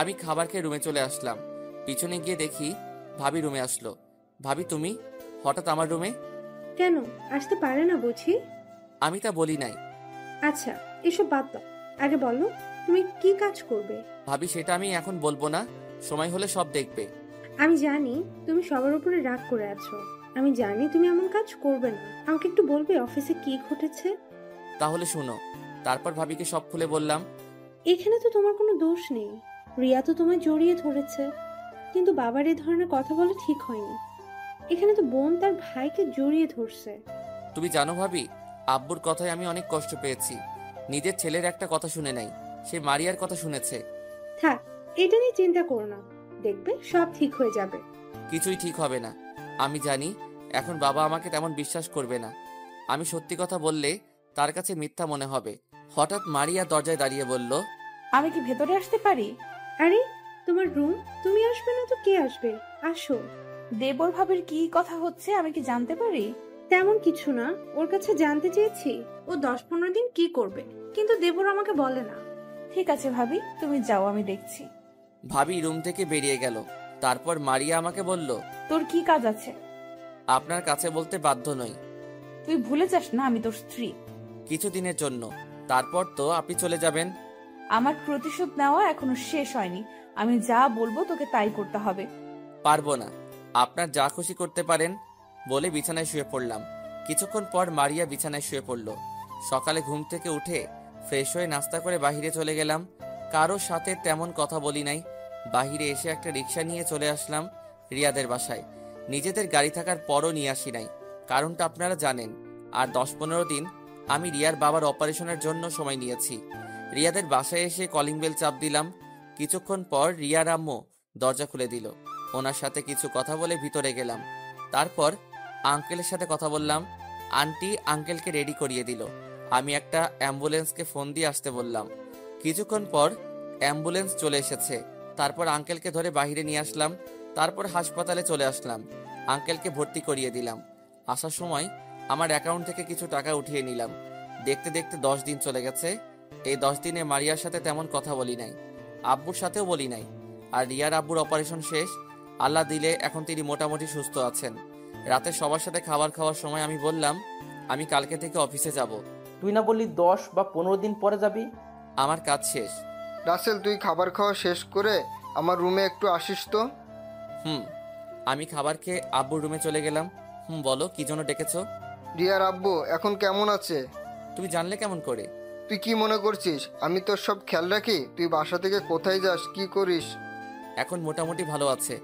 Speaker 1: আমি খাবার খেয়ে রুমে চলে আসলাম। পিছনে গিয়ে দেখি ভাবি রুমে আসলো। ভাবি, তুমি হঠাৎ আমার রুমে?
Speaker 4: কেন আসতে পারে না বুঝি?
Speaker 1: আমি তা বলি নাই।
Speaker 4: আচ্ছা, এসব বাদ দাও, আগে বলো তুমি কি কাজ করবে?
Speaker 1: ভাবি, সেটা আমি এখন বলবো না, সময় হলে সব দেখবে।
Speaker 4: আমি জানি তুমি সবার উপরে রাগ করে আছো, আমি জানি তুমি এমন কাজ করবে না। আমাকে একটু বলবে অফিসে কি ঘটেছে?
Speaker 1: তাহলে শুনো। তারপর ভাবিকে সব খুলে বললাম।
Speaker 4: এখানে তো তোমার কোনো দোষ নেই, রিয়া তো তোমায় জড়িয়ে ধরেছে, কিন্তু বাবার এই ধরনের কথা বলা ঠিক হয়নি। এখানে তো বোন তার ভাইকে জড়িয়ে ধরছে।
Speaker 1: তুমি জানো ভাবি, আব্বুর কথায় আমি অনেক কষ্ট পেয়েছি। নিজের ছেলের একটা কথা শুনে নাই, সে মারিয়ার কথা শুনেছে।
Speaker 4: থাক, এটা নিয়ে চিন্তা করো না, দেখবে সব ঠিক হয়ে যাবে।
Speaker 1: কিছুই ঠিক হবে না। আমি জানি এখন বাবা আমাকে তেমন বিশ্বাস করবে না। আমি সত্যি কথা বললে তার কাছে মিথ্যা মনে হবে। হঠাৎ মারিয়া দরজায় দাঁড়িয়ে বলল,
Speaker 7: আমি কি ভেতরে আসতে পারি?
Speaker 4: আরে তোমার রুম, তুমি আসবে না তো কে আসবে? আসো।
Speaker 7: দেবর ভাবির কি কথা হচ্ছে আমি কি জানতে পারি?
Speaker 4: তেমন কিছু না, ওর কাছে জানতে চেয়েছি ও 10-15 দিন কি করবে, কিন্তু দেবর আমাকে বলে না।
Speaker 7: ঠিক আছে ভাবি, তুমি যাও, আমি দেখছি।
Speaker 1: ভাবি রুম থেকে বেরিয়ে গেল। তারপর মারিয়া আমাকে বলল,
Speaker 7: তোর কি কাজ আছে?
Speaker 1: আপনার কাছে বলতে বাধ্য নই।
Speaker 7: তুই ভুলে যাস না আমি তোর স্ত্রী।
Speaker 1: কিছুদিনের জন্য, তারপর তো আপনি চলে যাবেন।
Speaker 7: আমার প্রতিশোধ নেওয়া এখনো শেষ হয়নি। আমি যা বলবো তোকে তাই করতে হবে।
Speaker 1: পারবো না। আপনার যা খুশি করতে পারেন, বলে বিছানায় শুয়ে পড়লাম। কিছুক্ষণ পর মারিয়া বিছানায় শুয়ে পড়ল। সকালে ঘুম থেকে উঠে ফ্রেশ হয়ে নাস্তা করে বাহিরে চলে গেলাম। কারোর সাথে তেমন কথা বলি নাই। বাহিরে এসে একটা রিক্সা নিয়ে চলে আসলাম রিয়াদের বাসায়। নিজেদের গাড়ি থাকার পরও নিয়ে আসি নাই, কারণটা আপনারা জানেন। আর 10-15 দিন আমি রিয়ার বাবার অপারেশনের জন্য সময় নিয়েছি। রিয়াদের বাসায় এসে কলিং বেল চাপ দিলাম। কিছুক্ষণ পর রিয়ার আম্মু দরজা খুলে দিল। ওনার সাথে কিছু কথা বলে ভিতরে গেলাম। তারপর আঙ্কেলের সাথে কথা বললাম। আন্টি আঙ্কেলকে রেডি করিয়ে দিল। আমি একটা অ্যাম্বুলেন্সকে ফোন দিয়ে আসতে বললাম। কিছুক্ষণ পর অ্যাম্বুলেন্স চলে এসেছে। তারপর আঙ্কেলকে ধরে বাইরে নিয়ে আসলাম। তারপর হাসপাতালে চলে আসলাম। আঙ্কেলকে ভর্তি করিয়ে দিলাম। আসার সময় আমার অ্যাকাউন্ট থেকে কিছু টাকা উঠিয়ে নিলাম। দেখতে দেখতে 10 দিন চলে গেছে। এই 10 দিনে মারিয়ার সাথে তেমন কথা বলি নাই, আব্বুর সাথেও বলি নাই। আর রিয়ার আব্বুর অপারেশন শেষ, আল্লাহ দিলে এখন তিনি মোটামুটি সুস্থ আছেন। রাতে সবার সাথে খাবার খাওয়ার সময় আমি বললাম, আমি কালকে থেকে অফিসে যাব।
Speaker 5: তুই না বললি 10 বা 15 দিন পরে যাবি?
Speaker 1: আমার কাজ শেষ।
Speaker 6: রাসেল, তুই খাবার খাওয়া শেষ করে আমার রুমে একটু আসিস তো।
Speaker 1: আমি খাবার খেয়ে আব্বুর রুমে চলে গেলাম। বলো, কি জন্য ডেকেছো?
Speaker 6: রিয়ার আব্বু এখন কেমন আছে?
Speaker 1: তুমি জানলে কেমন করে?
Speaker 6: তুই কি মনে করছিস আমি তোর সব খেয়াল রাখি? তুই বাসা থেকে কোথায় যাস, কি করিস?
Speaker 1: এখন মোটামুটি ভালো আছে।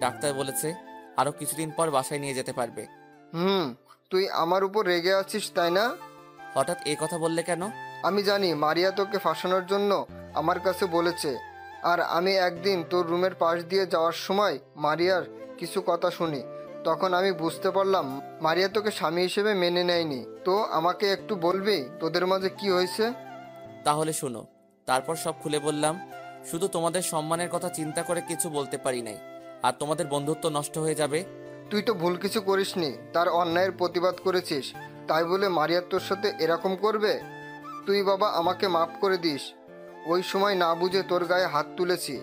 Speaker 1: ডাক্তার বলেছে আরো কিছুদিন পর বাসায় নিয়ে যেতে পারবে।
Speaker 6: তুই আমার উপর রেগে আছিস তাই না?
Speaker 1: হঠাৎ এই কথা বললে কেন?
Speaker 6: আমি জানি মারিয়া তোকে ফাঁসানোর জন্য আমার কাছে বলেছে। আর আমি একদিন তোর রুমের পাশ দিয়ে যাওয়ার সময় মারিয়ার কিছু কথা শুনি। তখন আমি বুঝতে পারলাম মারিয়া তোকে স্বামী হিসেবে মেনে নেয়নি। তো আমাকে একটু বলবি তোদের মাঝে কি হয়েছে?
Speaker 1: তাহলে শোনো। তারপর সব খুলে বললাম। শুধু তোমাদের সম্মানের কথা চিন্তা করে কিছু বলতে পারি নাই। আর তোমাদের বন্ধুত্ব নষ্ট হয়ে যাবে।
Speaker 6: তুই তো ভুল কিছু করিসনি, তার অন্যায়ের প্রতিবাদ করেছিস, তাই বলে মারিয়া তোর সাথে এরকম করবে? তুই বাবা আমাকে মাফ করে দিস। ওই সময় না বুঝে তোর গায়ে হাত তুলেছি।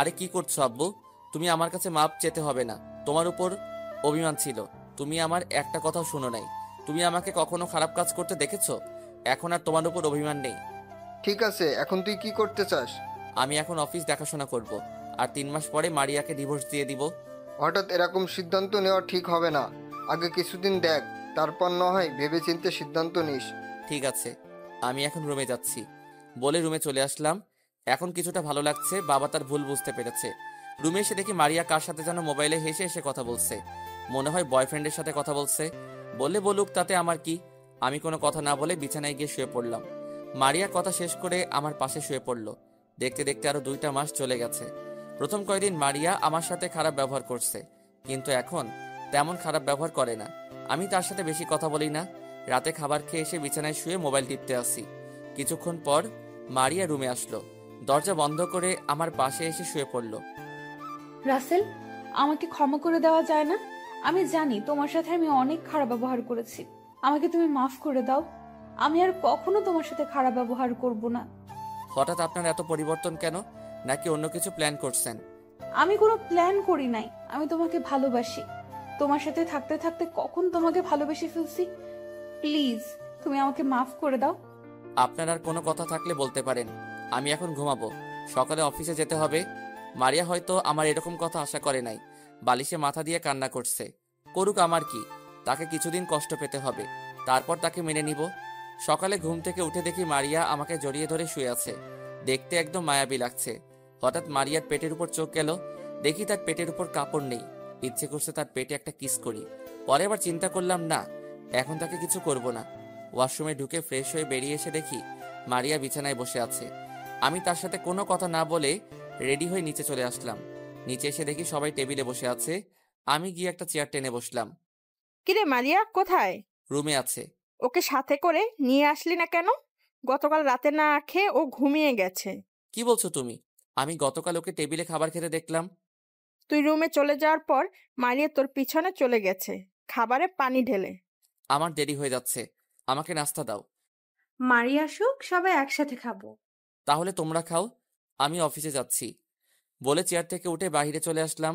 Speaker 1: আরে কি করছো আব্বু? তুমি আমার কাছে মাপ চেতে হবে না। তোমার উপর অভিমান ছিল, তুমি আমার একটা কথাও শুনো নাই। তুমি আমাকে কখনো খারাপ কাজ করতে দেখেছো? এখন আর তোমার উপর অভিমান নেই।
Speaker 6: ঠিক আছে, এখন তুই কি করতে চাস?
Speaker 1: আমি এখন অফিস দেখাশোনা করব। আর 3 মাস পরে মারিয়াকে ডিভোর্স দিয়ে দিব।
Speaker 6: হঠাৎ এরকম সিদ্ধান্ত নেওয়া ঠিক হবে না। আগে কিছুদিন দেখ, তারপর না হয় ভেবেচিন্তে সিদ্ধান্ত নিস।
Speaker 1: ঠিক আছে, আমি এখন রুমে যাচ্ছি, বলে রুমে চলে আসলাম। এখন কিছুটা ভালো লাগছে। বাবা তার ভুল বুঝতে পেরেছে। রুমে এসে দেখি মারিয়া কার সাথে যেন মোবাইলে হেসে হেসে কথা বলছে। মনে হয় বয়ফ্রেন্ডের সাথে কথা বলছে। বললে বলুক, তাতে আমার কি। আমি কোনো কথা না বলে বিছানায় গিয়ে শুয়ে পড়লাম। মারিয়া কথা শেষ করে আমার পাশে শুয়ে পড়ল। দেখতে দেখতে আরো 2টা মাস চলে গেছে। প্রথম কয়েকদিন মারিয়া আমার সাথে খারাপ ব্যবহার করছে, কিন্তু এখন তেমন খারাপ ব্যবহার করে না। আমি তার সাথে বেশি কথা বলি না। রাতে খাবার খেয়ে এসে বিছানায় শুয়ে মোবাইল টিপতে আসি। কিছুক্ষণ পর মারিয়া রুমে আসলো। দরজা বন্ধ করে আমার পাশে এসে শুয়ে পড়ল।
Speaker 7: রাসেল, আমাকে ক্ষমা করে দেওয়া যায় না? আমি জানি তোমার সাথে আমি অনেক খারাপ ব্যবহার করেছি। আমাকে তুমি মাফ করে দাও। আমি আর কখনো তোমার সাথে খারাপ ব্যবহার করব না।
Speaker 1: হঠাৎ আপনার এত পরিবর্তন কেন? নাকি অন্য কিছু প্ল্যান করছেন?
Speaker 7: আমি কোনো প্ল্যান করি নাই। আমি তোমাকে ভালোবাসি। তোমার সাথে থাকতে থাকতে কখন তোমাকে ভালোবেসে ফেলছি। প্লিজ তুমি আমাকে মাফ করে দাও।
Speaker 1: আপনার আর কোনো কথা থাকলে বলতে পারেন। আমি এখন ঘুমাবো, সকালে অফিসে যেতে হবে। মারিয়া হয়তো আমার এরকম কথা আশা করে নাই। বালিশে মাথা দিয়ে কান্না করছে। করুক, আমার কি। তাকে কিছুদিন কষ্ট পেতে হবে, তারপর তাকে মেনে নিব। সকালে ঘুম থেকে উঠে দেখি মারিয়া আমাকে জড়িয়ে ধরে শুয়ে আছে। দেখতে একদম মায়াবী লাগছে। হঠাৎ মারিয়ার পেটের উপর চোখ গেল। দেখি তার পেটের উপর কাপড় নেই। ইচ্ছে করছে তার পেটে একটা কিস করি। পরে আবার চিন্তা করলাম, না, এখন তাকে কিছু করব না। ওয়াশরুমে ঢুকে ফ্রেশ হয়ে বেরিয়ে এসে দেখি মারিয়া বিছানায় বসে আছে। আমি তার সাথে কোনো কথা না বলে রেডি হয়ে নিচে চলে আসলাম। নিচে এসে দেখি সবাই টেবিলে বসে আছে। আমি গিয়ে একটা চেয়ার টেনে বসলাম।
Speaker 2: কিরে মারিয়া কোথায়?
Speaker 1: রুমে আছে।
Speaker 2: ওকে সাথে করে নিয়ে আসলি না কেন? গতকাল রাতে না খেয়ে ও ঘুমিয়ে গেছে।
Speaker 1: কি বলছো তুমি? আমি গতকাল ওকে টেবিলে খাবার খেতে দেখলাম।
Speaker 2: তুই রুমে চলে যাওয়ার পর মারিয়া তোর পিছনে চলে গেছে খাবারে পানি ঢেলে।
Speaker 1: আমার দেরি হয়ে যাচ্ছে, আমাকে নাস্তা দাও।
Speaker 4: মারি আসুক, সবাই একসাথে খাবো।
Speaker 1: তাহলে তোমরা খাও, আমি অফিসে যাচ্ছি। বলে চেয়ার থেকে উঠে বাইরে চলে আসলাম।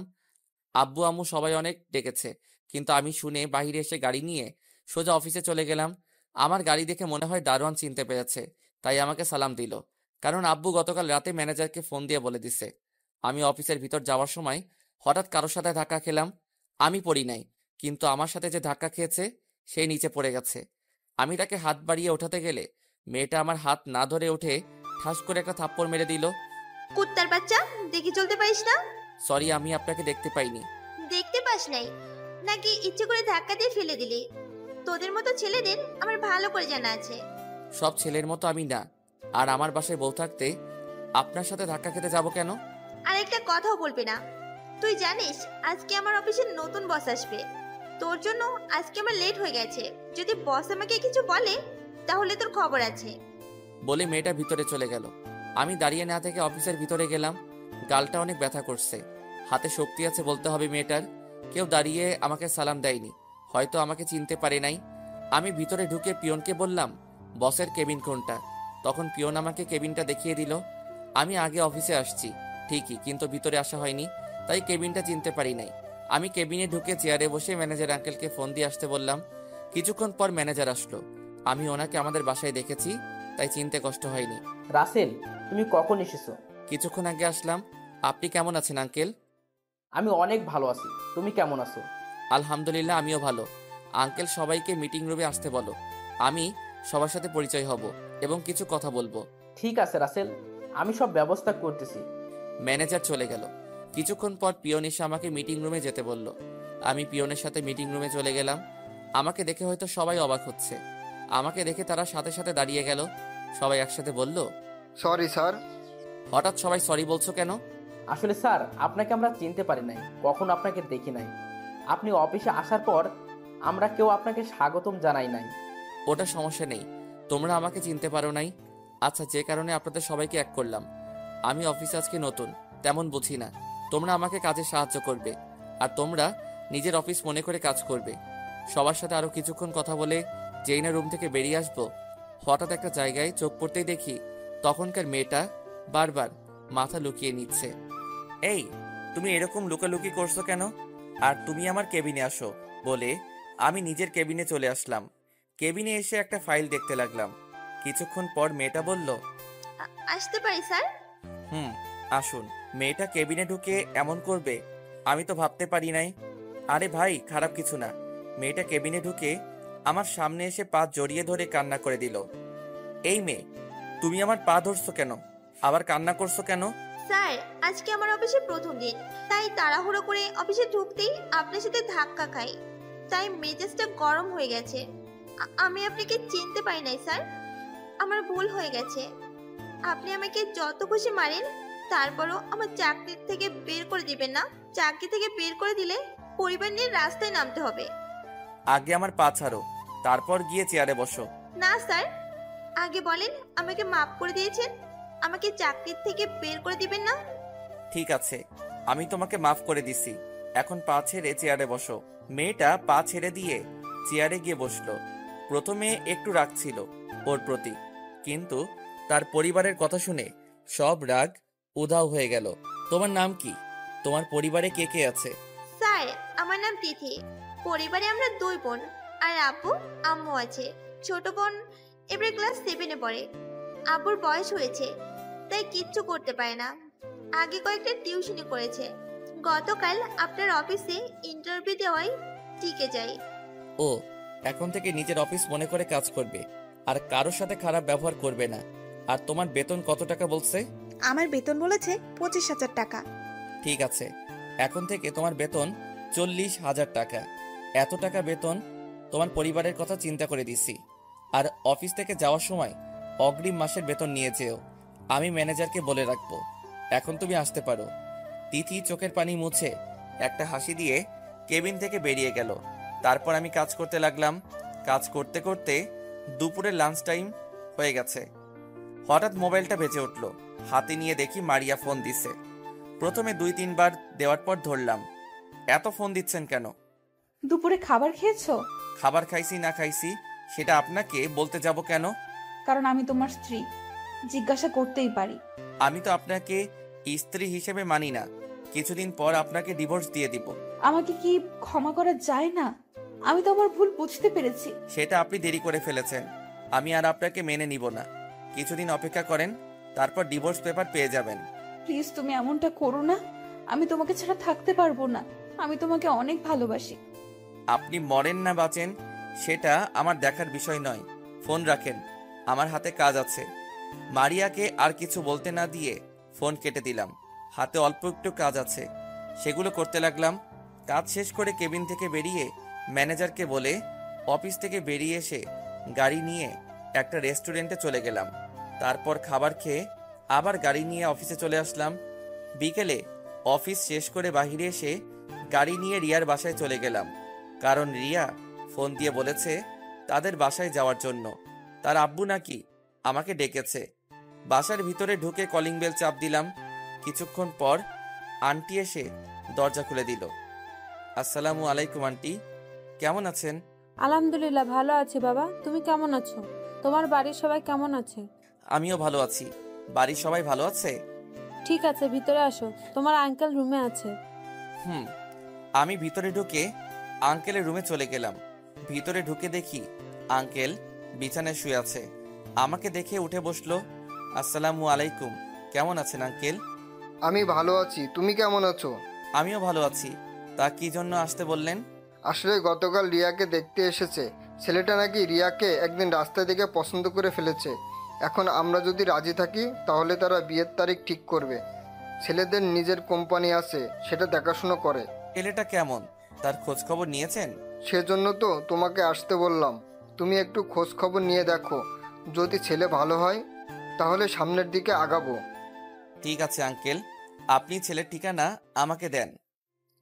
Speaker 1: আব্বু আম্মু সবাই অনেক ডেকেছে, কিন্তু আমি শুনে বাইরে এসে গাড়ি নিয়ে সোজা অফিসে চলে গেলাম। আমার গাড়ি দেখে মনে হয় দারোয়ান চিনতে পেরেছে, তাই আমাকে সালাম দিল। কারণ আব্বু গতকাল রাতে ম্যানেজারকে ফোন দিয়ে বলে দিছে। আমি অফিসের ভিতর যাওয়ার সময় হঠাৎ কারোর সাথে ধাক্কা খেলাম। আমি পড়ি নাই, কিন্তু আমার সাথে যে ধাক্কা খেয়েছে সেই নিচে পড়ে গেছে। আমি তাকে হাত বাড়িয়ে ওঠাতে গেলে মেয়েটা আমার হাত না ধরে উঠে ঠাস করে একটা থাপ্পড় মেরে দিল।
Speaker 9: কুত্তার বাচ্চা, দেখে চলতে পারিস না?
Speaker 1: সরি, আমি আপনাকে দেখতে পাইনি।
Speaker 9: দেখতে পাস নাই নাকি ইচ্ছে করে ধাক্কা দিয়ে ফেলে দিলি? তোদের মতো ছেলেদের আমার ভালো করে জানা আছে।
Speaker 1: সব ছেলের মতো আমি না। আর আমার বাসায় বউ থাকতে আপনার সাথে ধাক্কা খেতে যাব কেন?
Speaker 9: আর একটা কথাও বলবি না। তুই জানিস আজকে আমার অফিসে নতুন বস আসবে। তোর জন্য আজকে আমার লেট হয়ে গেছে। যদি বস আমাকে কিছু বলে তাহলে তোর খবর আছে।
Speaker 1: বলে মেয়েটা ভিতরে চলে গেল। আমি দাঁড়িয়ে না থেকে অফিসের ভিতরে গেলাম। গালটা অনেক ব্যথা করছে, হাতে শক্তি আছে বলতে হবে মেয়েটার। কেউ দাঁড়িয়ে আমাকে সালাম দেয়নি, হয়তো আমাকে চিনতে পারে নাই। আমি ভিতরে ঢুকে পিয়নকে বললাম, বসের কেবিন কোনটা? তখন পিয়ন আমাকে কেবিনটা দেখিয়ে দিল। আমি আগে অফিসে আসছি ঠিকই, কিন্তু ভিতরে আসা হয়নি, তাই কেবিনটা চিনতে পারি নাই। আমি কেবিনে ঢুকে চেয়ারে বসে ম্যানেজার আঙ্কেলকে ফোন দিয়ে আসতে বললাম। কিছুক্ষণ পর ম্যানেজার আসলো। আমি ওনাকে আমাদের বাসায় দেখেছি, তাই চিনতে কষ্ট হয়নি।
Speaker 5: রাসেল, তুমি কখন এসেছো?
Speaker 1: কিছুক্ষণ আগে আসলাম। আপনি কেমন আছেন আঙ্কেল?
Speaker 5: আমি অনেক ভালো আছি, তুমি কেমন আছো?
Speaker 1: আলহামদুলিল্লাহ, আমিও ভালো। আঙ্কেল, সবাইকে মিটিং রুমে আসতে বলো। আমি সবার সাথে পরিচয় হব এবং কিছু কথা বলবো।
Speaker 5: ঠিক আছে রাসেল, আমি সব ব্যবস্থা করতেছি।
Speaker 1: ম্যানেজার চলে গেল। কিছুক্ষণ পর পিয়ন এসে আমাকে মিটিং রুমে যেতে বলল। আমি পিয়নের সাথে মিটিং রুমে চলে গেলাম। আমাকে দেখে হয়তো সবাই অবাক হচ্ছে। আমাকে দেখে তারা সাথে সাথে দাঁড়িয়ে গেল। সবাই একসাথে বলল,
Speaker 6: সরি স্যার।
Speaker 1: হঠাৎ সবাই সরি বলছো কেন?
Speaker 5: আসলে স্যার, আপনাকে আমরা চিনতে পারি নাই, কখনো আপনাকে দেখি নাই। আপনি অফিসে আসার পর আমরা কেউ আপনাকে স্বাগতম জানাই নাই।
Speaker 1: ওটা সমস্যা নেই, তোমরা আমাকে চিনতে পারো নাই। আচ্ছা, যে কারণে আপনাদের সবাইকে এক করলাম। আমি অফিসে আজকে নতুন, তেমন বুঝি না। তোমরা আমাকে কাজে সাহায্য করবে, আর তোমরা নিজের অফিস মনে করে কাজ করবে। সবার সাথে আরো কিছুক্ষণ কথা বলে যেই না রুম থেকে বেরিয়ে আসবো, হঠাৎ একটা জায়গায় চোখ পড়তেই দেখি তখনকার মেয়েটা বারবার মাথা লুকিয়ে নিচ্ছে। এই, তুমি এরকম লুকালুকি করছো কেন? আর তুমি আমার কেবিনে আসো বলে আমি নিজের কেবিনে চলে আসলাম। কেবিনে এসে একটা ফাইল দেখতে লাগলাম। কিছুক্ষণ পর মেয়েটা বলল,
Speaker 9: আসতে পারি স্যার?
Speaker 1: আসুন। মেয়েটা কেবিনে ঢুকে এমন করবে আমি তো ভাবতে পারি নাই। আরে ভাই, খারাপ কিছু না। মেয়েটা কেবিনে ঢুকে আমার সামনে এসে পা জড়িয়ে ধরে কান্না করে দিল। এই মেয়ে, তুমি আমার পা ধরছো কেন? আবার কান্না করছো কেন?
Speaker 9: স্যার, আজকে আমার অফিসে প্রথম দিন, তাই তাড়াহুড়ো করে অফিসে ঢুকতেই আপনার সাথে ধাক্কা খাই, তাই মেজাজটা গরম হয়ে গেছে। আমি আপনাকে চিনতে পারি নাই স্যার, আমার ভুল হয়ে গেছে। আপনি আমাকে যত খুশি মারেন, তারপরও আমার চাকরি থেকে বের করে দিবেন না। চাকরি থেকে বের করে দিলে পরিবার নিয়ে রাস্তায় নামতে হবে।
Speaker 1: আগে আমার পা ছাড়ো, তারপর গিয়ে চেয়ারে বসো।
Speaker 9: না স্যার, আগে বলেন আমাকে মাফ করে দিয়েছেন, আমাকে চাকরি থেকে বের করে দিবেন না।
Speaker 1: ঠিক আছে, আমি তোমাকে মাফ করে দিছি। এখন পা ছেড়ে চেয়ারে বসো। মেয়েটা পা ছেড়ে দিয়ে চেয়ারে গিয়ে বসলো। প্রথমে একটু রাগ ছিল ওর প্রতি, কিন্তু তার পরিবারের কথা শুনে সব রাগ উধাও হয়ে গেল। তোমার নাম কি? তোমার পরিবারে কে কে আছে?
Speaker 9: স্যার, আমার নাম তিথি। পরিবারে আমরা 2 বোন আর আব্বু আম্মু আছে। ছোট বোন এবারে ক্লাস 7-এ পড়ে। আব্বুর বয়স হয়েছে, তাই কিচ্ছু করতে পারে না। আগে কয়েকটা টিউশনি করেছে। গতকাল আপনার অফিসে ইন্টারভিউ দেওয়াই টিকে যাই।
Speaker 1: ও, এখন থেকে নিজের অফিস মনে করে কাজ করবে, আর কারোর সাথে খারাপ ব্যবহার করবে না। আর তোমার বেতন কত টাকা বলছে?
Speaker 10: আমার বেতন বলেছে 25,000 টাকা।
Speaker 1: ঠিক আছে, এখন থেকে তোমার বেতন 40,000 টাকা। এত টাকা বেতন তোমার পরিবারের কথা চিন্তা করে দিছি। আর অফিস থেকে যাওয়ার সময় অগ্রিম মাসের বেতন নিয়ে যেও, আমি ম্যানেজারকে বলে রাখবো। এখন তুমি আসতে পারো। তিথি চোখের পানি মুছে একটা হাসি দিয়ে কেবিন থেকে বেরিয়ে গেল। তারপর আমি কাজ করতে লাগলাম। কাজ করতে করতে দুপুরের লাঞ্চ টাইম হয়ে গেছে। হঠাৎ মোবাইলটা বেজে উঠল। হাতে নিয়ে দেখি মারিয়া ফোন দিছে। প্রথমে 2-3 বার দেওয়ার পর ধরলাম। এত ফোন দিচ্ছেন কেন?
Speaker 7: দুপুরে খাবার খেয়েছো?
Speaker 1: খাবার খাইছি না খাইছি সেটা আপনাকে বলতে যাব কেন?
Speaker 7: কারণ আমি তোমার স্ত্রী, জিজ্ঞাসা করতেই পারি।
Speaker 1: আমি তো আপনাকে স্ত্রী হিসেবে মানি না। কিছুদিন পর আপনাকে ডিভোর্স দিয়ে দিব।
Speaker 7: আমাকে কি ক্ষমা করা যায় না? আমি তো আমার ভুল বুঝতে পেরেছি।
Speaker 1: সেটা আপনি দেরি করে ফেলেছেন। আমি আর আপনাকে মেনে নিব না। কিছুদিন অপেক্ষা করেন, তারপর ডিভোর্স পেপার পেয়ে যাবেন।
Speaker 7: প্লিজ তুমি এমনটা করো না। আমি তোমাকে ছাড়া থাকতে পারবো না। আমি তোমাকে অনেক ভালোবাসি।
Speaker 1: আপনি মরেন না বাঁচেন সেটা আমার দেখার বিষয় নয়। ফোন রাখেন, আমার হাতে কাজ আছে। মারিয়াকে আর কিছু বলতে না দিয়ে ফোন কেটে দিলাম। হাতে অল্প একটু কাজ আছে, সেগুলো করতে লাগলাম। কাজ শেষ করে কেবিন থেকে বেরিয়ে ম্যানেজারকে বলে অফিস থেকে বেরিয়ে এসে গাড়ি নিয়ে একটা রেস্টুরেন্টে চলে গেলাম। তারপর খাবার খেয়ে আবার গাড়ি নিয়ে অফিসে চলে আসলাম। বিকেলে অফিস শেষ করে বাইরে এসে গাড়ি নিয়ে রিয়ার বাসায় চলে গেলাম। কারণ রিয়া ফোন দিয়ে বলেছে তাদের বাসায় যাওয়ার জন্য। তার আব্বু নাকি আমাকে ডেকেছে। বাসার ভিতরে ঢুকে কলিং বেল চাপ দিলাম। কিছুক্ষণ পর আন্টি এসে দরজা খুলে দিল। আসসালামু আলাইকুম আন্টি, কেমন আছেন?
Speaker 8: আলহামদুলিল্লাহ ভালো আছি বাবা, তুমি কেমন আছো? তোমার বাড়ির সবাই কেমন আছে?
Speaker 1: আমিও ভালো আছি। বাড়ির সবাই ভালো আছে?
Speaker 8: ঠিক আছে, ভিতরে আসো, তোমার আঙ্কেল রুমে আছে।
Speaker 1: আমি ভিতরে ঢুকে আঙ্কেলের রুমে চলে গেলাম। ভিতরে ঢুকে দেখি আঙ্কেল বিছানায় শুয়ে আছে। আমাকে দেখে উঠে বসলো। আসসালামু আলাইকুম, কেমন আছেন আঙ্কেল?
Speaker 6: আমি ভালো আছি, তুমি কেমন আছো?
Speaker 1: আমিও ভালো আছি। তা কি জন্য আসতে বললেন?
Speaker 6: আসলে গতকাল রিয়াকে দেখতে এসেছে। ছেলেটা নাকি রিয়াকে একদিন রাস্তায় দেখে পছন্দ করে ফেলেছে। এখন আমরা যদি রাজি থাকি তাহলে তারা বিয়ের তারিখ ঠিক করবে। ছেলেদের নিজের কোম্পানি আছে, সেটা দেখাশুনো করে।
Speaker 1: ছেলেটা কেমন, তার খোঁজ খবর নিয়েছেন?
Speaker 6: সেজন্য তো তোমাকে আসতে বললাম। তুমি একটু খোঁজ খবর নিয়ে দেখো, যদি ছেলে ভালো হয় তাহলে সামনের দিকে আগাবো।
Speaker 1: ঠিক আছে আঙ্কেল, আপনি ছেলের ঠিকানা আমাকে দেন।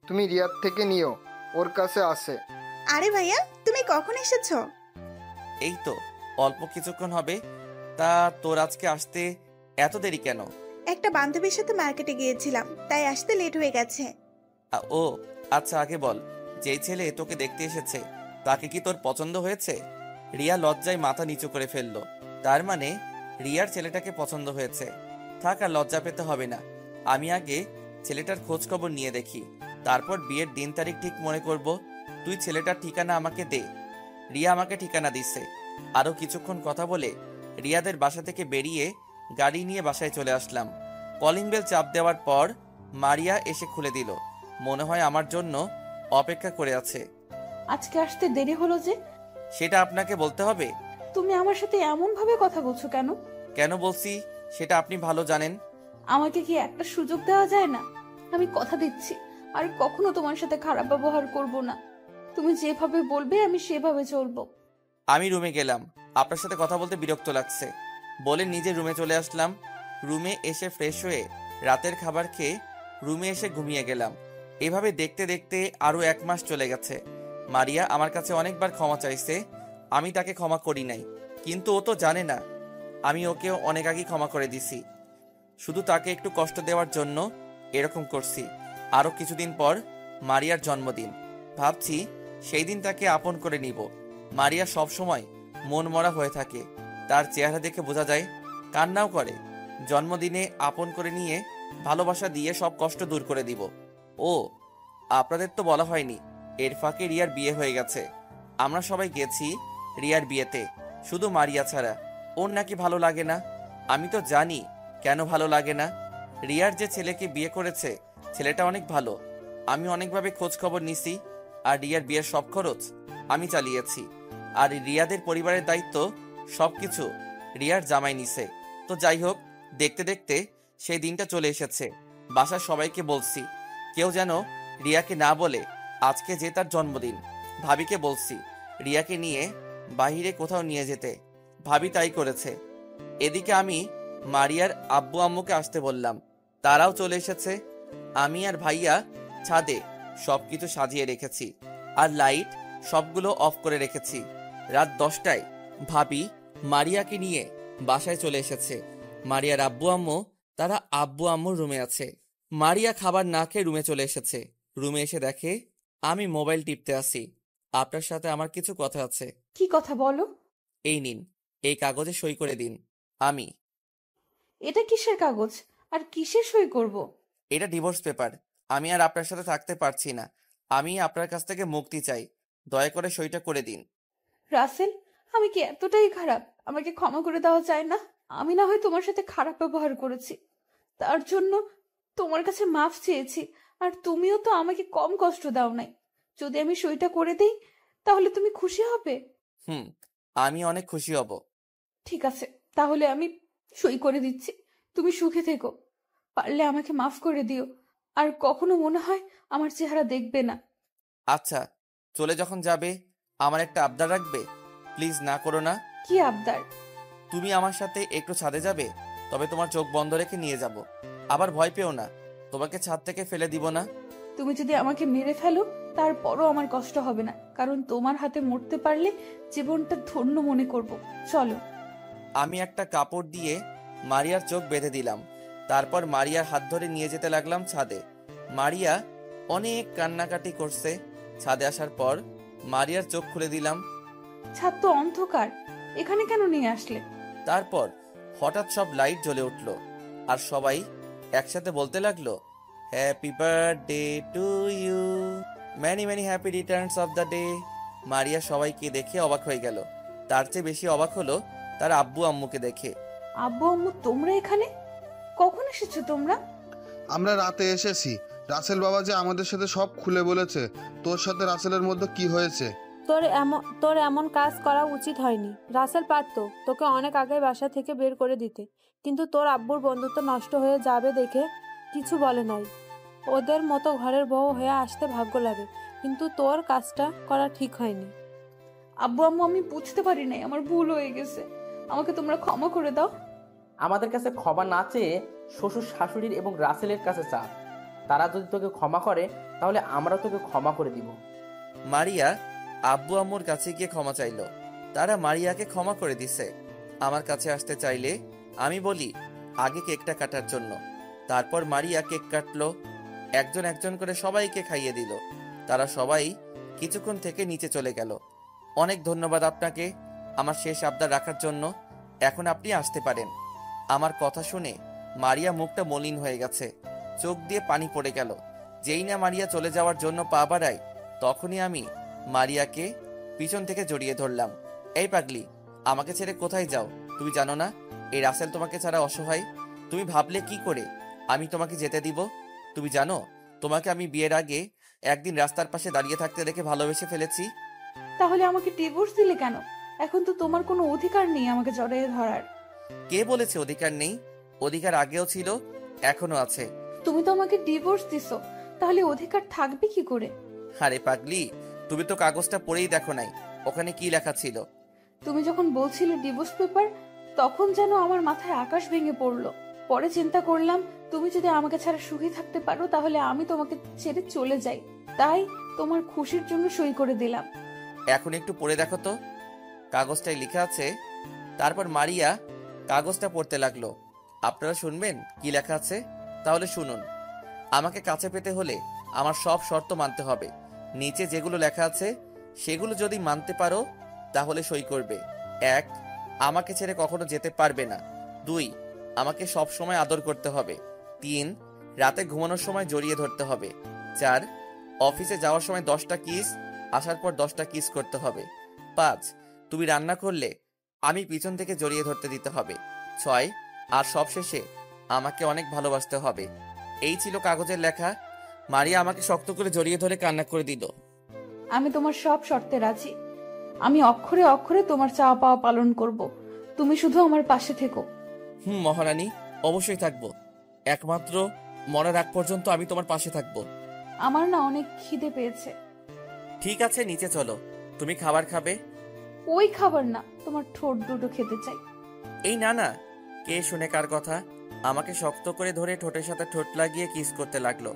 Speaker 6: তুমি রিয়ার থেকে নিও, ওর কাছে আছে।
Speaker 10: আরে ভাইয়া, তুমি কখন এসেছো?
Speaker 1: এই তো অল্প কিছুক্ষণ হবে। তা তোর আজকে আসতে এত দেরি কেন?
Speaker 10: একটা বান্ধবীর সাথে মার্কেটে গিয়েছিলাম, তাই আসতে লেট হয়ে গেছে।
Speaker 1: ও আচ্ছা, আগে বল, যেই ছেলে তোকে দেখতে এসেছে তাকে কি তোর পছন্দ হয়েছে? রিয়া লজ্জায় মাথা নিচু করে ফেললো। তার মানে রিয়ার ছেলেটাকে পছন্দ হয়েছে। থাক, আর লজ্জা পেতে হবে না। আমি আগে ছেলেটার খোঁজ খবর নিয়ে দেখি, তারপর বিয়ের দিন তারিখ ঠিক মনে করব। তুই ছেলেটার ঠিকানা আমাকে দে। রিয়া আমাকে ঠিকানা দিচ্ছে। আরও কিছুক্ষণ কথা বলে রিয়াদের বাসা থেকে বেরিয়ে গাড়ি নিয়ে বাসায় চলে আসলাম। কলিং বেল চাপ দেওয়ার পর মারিয়া এসে খুলে দিল। মনে হয় আমার জন্য অপেক্ষা করে আছে।
Speaker 7: আজকে আসতে দেরি হলো যে?
Speaker 1: সেটা আপনাকে বলতে হবে?
Speaker 7: তুমি আমার সাথে এমন ভাবে কথা বলছো কেন?
Speaker 1: কেন বলছি সেটা আপনি ভালো জানেন।
Speaker 7: আমাকে কি একটা সুযোগ দেওয়া যায় না? আমি কথা দিচ্ছি আর কখনো তোমার সাথে খারাপ ব্যবহার করব না। তুমি যেভাবে বলবে আমি সেভাবে চলবো।
Speaker 1: আমি রুমে গেলাম। আপনার সাথে কথা বলতে বিরক্ত লাগছে বলে নিজের রুমে চলে আসলাম। রুমে এসে ফ্রেশ হয়ে রাতের খাবার খেয়ে রুমে এসে ঘুমিয়ে গেলাম। এভাবে দেখতে দেখতে আরো 1 মাস চলে গেছে। মারিয়া আমার কাছে অনেকবার ক্ষমা চাইছে, আমি তাকে ক্ষমা করি নাই। কিন্তু ও তো জানে না আমি ওকে অনেক আগেই ক্ষমা করে দিছি। শুধু তাকে একটু কষ্ট দেওয়ার জন্য এরকম করছি। আরো কিছুদিন পর মারিয়ার জন্মদিন। ভাবছি সেই দিন তাকে আপন করে নিব। মারিয়া সব সময় মন মরা হয়ে থাকে, তার চেহারা দেখে বোঝা যায়। কান্নাও করে। জন্মদিনে আপন করে নিয়ে ভালোবাসা দিয়ে সব কষ্ট দূর করে দিব। ও আপনাদের তো বলা হয়নি, এর ফাঁকে রিয়ার বিয়ে হয়ে গেছে। আমরা সবাই গেছি রিয়ার বিয়েতে, শুধু মারিয়া ছাড়া। ওর নাকি ভালো লাগে না। আমি তো জানি কেন ভালো লাগে না। রিয়ার যে ছেলেকে বিয়ে করেছে ছেলেটা অনেক ভালো। আমি অনেকভাবে খোঁজ খবর নিছি, আর রিয়ার বিয়ের সব খরচ আমি চালিয়েছি। আর রিয়াদের পরিবারের দায়িত্ব সবকিছু রিয়ার জামাই নিছে। তো যাই হোক, দেখতে দেখতে সেই দিনটা চলে এসেছে। বাসার সবাইকে বলছি কেউ যেন রিয়াকে না বলে আজকে যে তার জন্মদিন। ভাবিকে বলছি রিয়াকে নিয়ে বাহিরে কোথাও নিয়ে যেতে। ভাবি তাই করেছে। এদিকে আমি মারিয়ার আব্বু আম্মুকে আসতে বললাম। তারাও চলে এসেছে। আমি আর ভাইয়া ছাদে সবকিছু সাজিয়ে রেখেছি, আর লাইট সবগুলো অফ করে রেখেছি। রাত 10টায় ভাবি মারিয়াকে নিয়ে বাসায় চলে এসেছে। মারিয়ার আব্বু আম্মু, তারা আব্বু আম্মুর রুমে আছে। মারিয়া খাবার না খেয়ে রুমে চলে এসেছে। রুমে এসে দেখে আমি মোবাইল টিপতে আসি। আপনার সাথে আমার কিছু কথা আছে।
Speaker 7: কি কথা বলো?
Speaker 1: এই নিন, এই কাগজে সই করে দিন। আমি
Speaker 7: এটা কিসের কাগজ আর কিসের সই করব?
Speaker 1: এটা ডিভোর্স পেপার। আমি আর আপনার সাথে থাকতে পারছি না। আমি আপনার কাছ থেকে মুক্তি চাই। দয়া করে সইটা করে দিন।
Speaker 7: রাসেল, আমি কি এতটাই খারাপ? আমাকে ক্ষমা করে দেওয়া যায় না? আমি না হয় তোমার সাথে খারাপ ব্যবহার করেছি, তার জন্য তোমার কাছে মাফ চেয়েছি। আর তুমিও তো আমাকে কম কষ্ট দাও নাই। যদি আমি সইটা করে দিই তাহলে তুমি খুশি হবে?
Speaker 1: আমি অনেক খুশি হব।
Speaker 7: ঠিক আছে, তাহলে আমি সই করে দিচ্ছি। তুমি সুখে থেকো। পারলে আমাকে মাফ করে দিও, আর কখনো মনে হয় আমার চেহারা দেখবে না।
Speaker 1: আচ্ছা, চলে যখন যাবে আমার একটা আবদার রাখবে? প্লিজ না করো না।
Speaker 7: কি আবদার?
Speaker 1: তুমি আমার সাথে একটু ছাদে যাবে, তবে তোমার চোখ বন্ধ রেখে নিয়ে যাব। আবার ভয় পেও না, তোমাকে ছাদ থেকে ফেলে দিব না।
Speaker 7: তুমি যদি আমাকে মেরে ফেলো তারপরও আমার কষ্ট হবে না, কারণ তোমার হাতে মরতে পারলে জীবনটা ধন্য মনে করব। চলো।
Speaker 1: আমি একটা কাপড় দিয়ে মারিয়ার চোখ বেঁধে দিলাম। তারপর মারিয়ার হাত ধরে নিয়ে যেতে লাগলাম ছাদে। মারিয়া অনেক কান্নাকাটি করছে। ছাদে আসার পর মারিয়ার চোখ খুলে দিলাম।
Speaker 7: ছাদ তো অন্ধকার, এখানে কেন নিয়ে আসলে?
Speaker 1: তারপর হঠাৎ সব লাইট জ্বলে উঠল, আর সবাই একসাথে বলতে লাগলো, happy birthday to you, many many happy returns of the day. Maria সবাইকে দেখে অবাক হয়ে গেল। তার চেয়ে বেশি অবাক হলো তার আব্বু আম্মুকে দেখে।
Speaker 7: আব্বু আম্মু, তোমরা এখানে কখন এসেছো তোমরা?
Speaker 3: আমরা রাতে এসেছি। রাসেল বাবা যে আমাদের সাথে সব খুলে বলেছে। তোর সাথে রাসেলের মধ্যে কি হয়েছে।
Speaker 8: তোর এমন কাজ করা উচিত হয়নি। রাসেল পারতো তোকে অনেক আগে বাসা থেকে বের করে দিতে, কিন্তু তোর আব্বুর বন্ধুত্ব নষ্ট হয়ে যাবে দেখে কিছু বলে নাই। ওদের মতো ঘরের বউ হয়ে আসতে ভাগ্য লাগে, কিন্তু তোর কাজটা করা ঠিক হয়নি।
Speaker 7: আব্বু আম্মু, আমি বুঝতে পারি নাই, আমার ভুল হয়ে গেছে। আমাকে তোমরা ক্ষমা করে দাও।
Speaker 5: আমাদের কাছে ক্ষমা না চেয়ে শ্বশুর শাশুড়ির এবং রাসেলের কাছে চা। তারা যদি তোকে ক্ষমা করে তাহলে আমরা তোকে ক্ষমা করে দিব।
Speaker 1: মারিয়া আব্বু আম্মুর কাছে গিয়ে ক্ষমা চাইলো। তারা মারিয়াকে ক্ষমা করে দিছে। আমার কাছে আসতে চাইলে আমি বলি আগে কেকটা কাটার জন্য। তারপর মারিয়া কেক কাটলো। একজন একজন করে সবাইকে খাইয়ে দিল। তারা সবাই কিছুক্ষণ থেকে নিচে চলে গেল। অনেক ধন্যবাদ আপনাকে আমার শেষ আবদার রাখার জন্য। এখন আপনি আসতে পারেন। আমার কথা শুনে মারিয়া মুখটা মলিন হয়ে গেছে, চোখ দিয়ে পানি পড়ে গেল। যেই না মারিয়া চলে যাওয়ার জন্য পা বাড়ায়, তখনই আমি মারিয়াকে পিছন থেকে জড়িয়ে ধরলাম। এই পাগলি, আমাকে ছেড়ে কোথায় যাও? তুমি জানো না এই রাসেল তোমাকে ছাড়া অসহায়? তুমি ভাবলে কি করে আমি তোমাকে যেতে দিব? তুমি জানো তোমাকে আমি বিয়ের আগে একদিন রাস্তার পাশে দাঁড়িয়ে থাকতে দেখে ভালোবেসে ফেলেছি।
Speaker 7: তাহলে আমাকে ডিভোর্স দিলে কেন? এখন তো তোমার কোনো অধিকার নেই আমাকে জড়িয়ে ধরার।
Speaker 1: কে বলেছে অধিকার নেই? অধিকার আগেও ছিল, এখনো আছে।
Speaker 7: তুমি তো আমাকে ডিভোর্স দিছো, তাহলে অধিকার থাকবে কি করে?
Speaker 1: আরে পাগলি, তুমি তো কাগজটা পড়েই দেখো নাই ওখানে কি লেখা ছিল।
Speaker 7: তুমি যখন বলছিলে ডিভোর্স পেপার, তখন যেন আমার মাথায় আকাশ ভেঙে পড়লো। পরে চিন্তা করলাম তুমি যদি আমাকে ছাড়া সুখী থাকতে পারো তাহলে আমি তোমাকে ছেড়ে চলে যাই। তাই তোমার খুশির জন্য সই করে দিলাম।
Speaker 1: এখন একটু পড়ে দেখো তো, কাগজটায় লেখা আছে। তারপর মারিয়া কাগজটা পড়তে লাগলো। আপনারা শুনবেন কি লেখা আছে? তাহলে শুনুন। আমাকে কাছে পেতে হলে আমার সব শর্ত মানতে হবে। নিচে যেগুলো লেখা আছে সেগুলো যদি মানতে পারো তাহলে সই করবে। 1, আমাকে ছেড়ে কখনো যেতে পারবে না। 2, আমাকে সব সময় আদর করতে হবে। 3, রাতে ঘুমানোর সময় জড়িয়ে ধরতে হবে। 4, অফিসে যাওয়ার সময় 10টা কিস, আসার পর 10টা কিস করতে হবে। 5, তুমি রান্না করলে আমি পিছন থেকে জড়িয়ে ধরতে দিতে হবে। 6, আর সবশেষে আমাকে অনেক ভালোবাসতে হবে। এই ছিল কাগজের লেখা। মারিয়া আমাকে শক্ত করে জড়িয়ে ধরে কান্না করে দিল।
Speaker 7: আমি তোমার সব শর্তে রাজি। আমি অক্ষরে অক্ষরে তোমার চাওয়া পাওয়া পালন করব। তুমি শুধু আমার পাশে থেকো।
Speaker 1: মহারানী, অবশ্যই থাকবো। একমাত্র মরার আগ পর্যন্ত আমি তোমার পাশে থাকবো।
Speaker 7: আমার না অনেক খিদে পেয়েছে।
Speaker 1: ঠিক আছে, নিচে চলো। তুমি খাবার খাবে?
Speaker 7: ওই খাবার না, তোমার ঠোঁট দুটো খেতে চাই।
Speaker 1: এই না না, কে শুনে কার কথা? আমাকে শক্ত করে ধরে ঠোঁটের সাথে ঠোঁট লাগিয়ে কিস করতে লাগলো।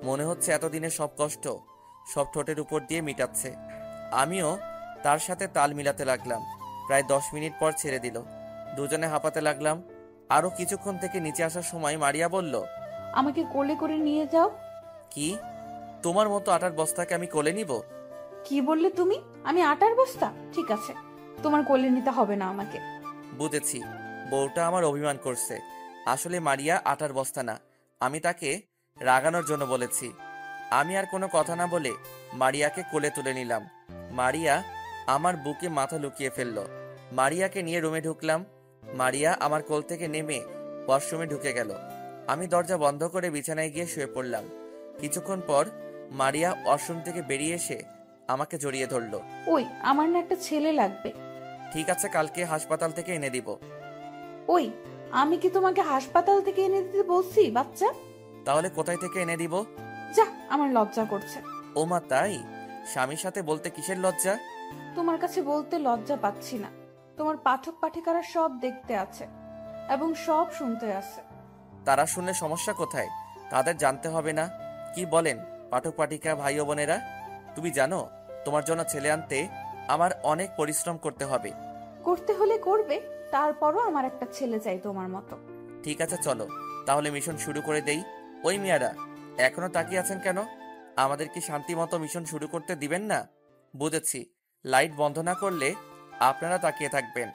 Speaker 1: মনে হচ্ছে এতদিনের সব কষ্ট সব ঠোঁটের উপর দিয়ে মিটাচ্ছে। আমিও তার সাথে তাল মিলাতে লাগলাম। প্রায় 10 মিনিট পর ছেড়ে দিল। দুজনে হাঁপাতে লাগলাম। আরো কিছুক্ষণ থেকে নিচে আসার সময় মারিয়া বলল,
Speaker 7: আমাকে কোলে করে নিয়ে যাও।
Speaker 1: কি? তোমার মতো আটার বস্তাকে আমি কোলে নিব?
Speaker 7: কি বললে তুমি? আমি আটার বস্তা? ঠিক আছে, তোমার কোলে নিতে হবে না আমাকে।
Speaker 1: বুঝেছি, বউটা আমার অভিমান করছে। আসলে মারিয়া আটার বস্তা না, আমি তাকে রাগানোর জন্য বলেছি। আমি আর কোনো কথা না বলে মারিয়াকে কোলে তুলে নিলাম। মারিয়া আমার বুকে মাথা লুকিয়ে ফেলল। মারিয়াকে নিয়ে রুমে ঢুকলাম। মারিয়া আমার কোল থেকে নেমে ওয়াশরুমে ঢুকে গেল। আমি দরজা বন্ধ করে বিছানায় গিয়ে শুয়ে পড়লাম। কিছুক্ষণ পর মারিয়া ওয়াশরুম থেকে বেরিয়ে এসে আমাকে জড়িয়ে ধরল।
Speaker 7: ওই, আমার না একটা ছেলে লাগবে।
Speaker 1: ঠিক আছে, কালকে হাসপাতাল থেকে এনে দিব।
Speaker 7: ওই, আমি কি তোমাকে হাসপাতাল থেকে এনে দিতে বলছি বাচ্চা?
Speaker 1: তাহলে কোথায় থেকে এনে দিব?
Speaker 7: যা, আমার লজ্জা করছে।
Speaker 1: ওমা তাই? স্বামীর সাথে বলতে কিসের লজ্জা?
Speaker 7: তোমার কাছে বলতে লজ্জা পাচ্ছি না। তোমার পাঠক পাঠিকারা সব দেখতে আছে এবং সব শুনতে আছে।
Speaker 1: তারা শুনলে সমস্যা কোথায়? তাদের জানতে হবে না? কি বলেন পাঠক পাঠিকা ভাই ও বোনেরা? তুমি জানো তোমার জন্য ছেলে আনতে আমার অনেক পরিশ্রম করতে হবে।
Speaker 7: করতে হলে করবে, তারপরও আমার একটা ছেলে চাই তোমার মতো।
Speaker 1: ঠিক আছে, চলো তাহলে মিশন শুরু করে দেই। ওই মিয়ারা, এখনো তাকিয়ে আছেন কেন? আমাদের কি শান্তি মতো মিশন শুরু করতে দিবেন না? বুঝেছি, লাইট বন্ধ না করলে আপনারা তাকিয়ে থাকবেন।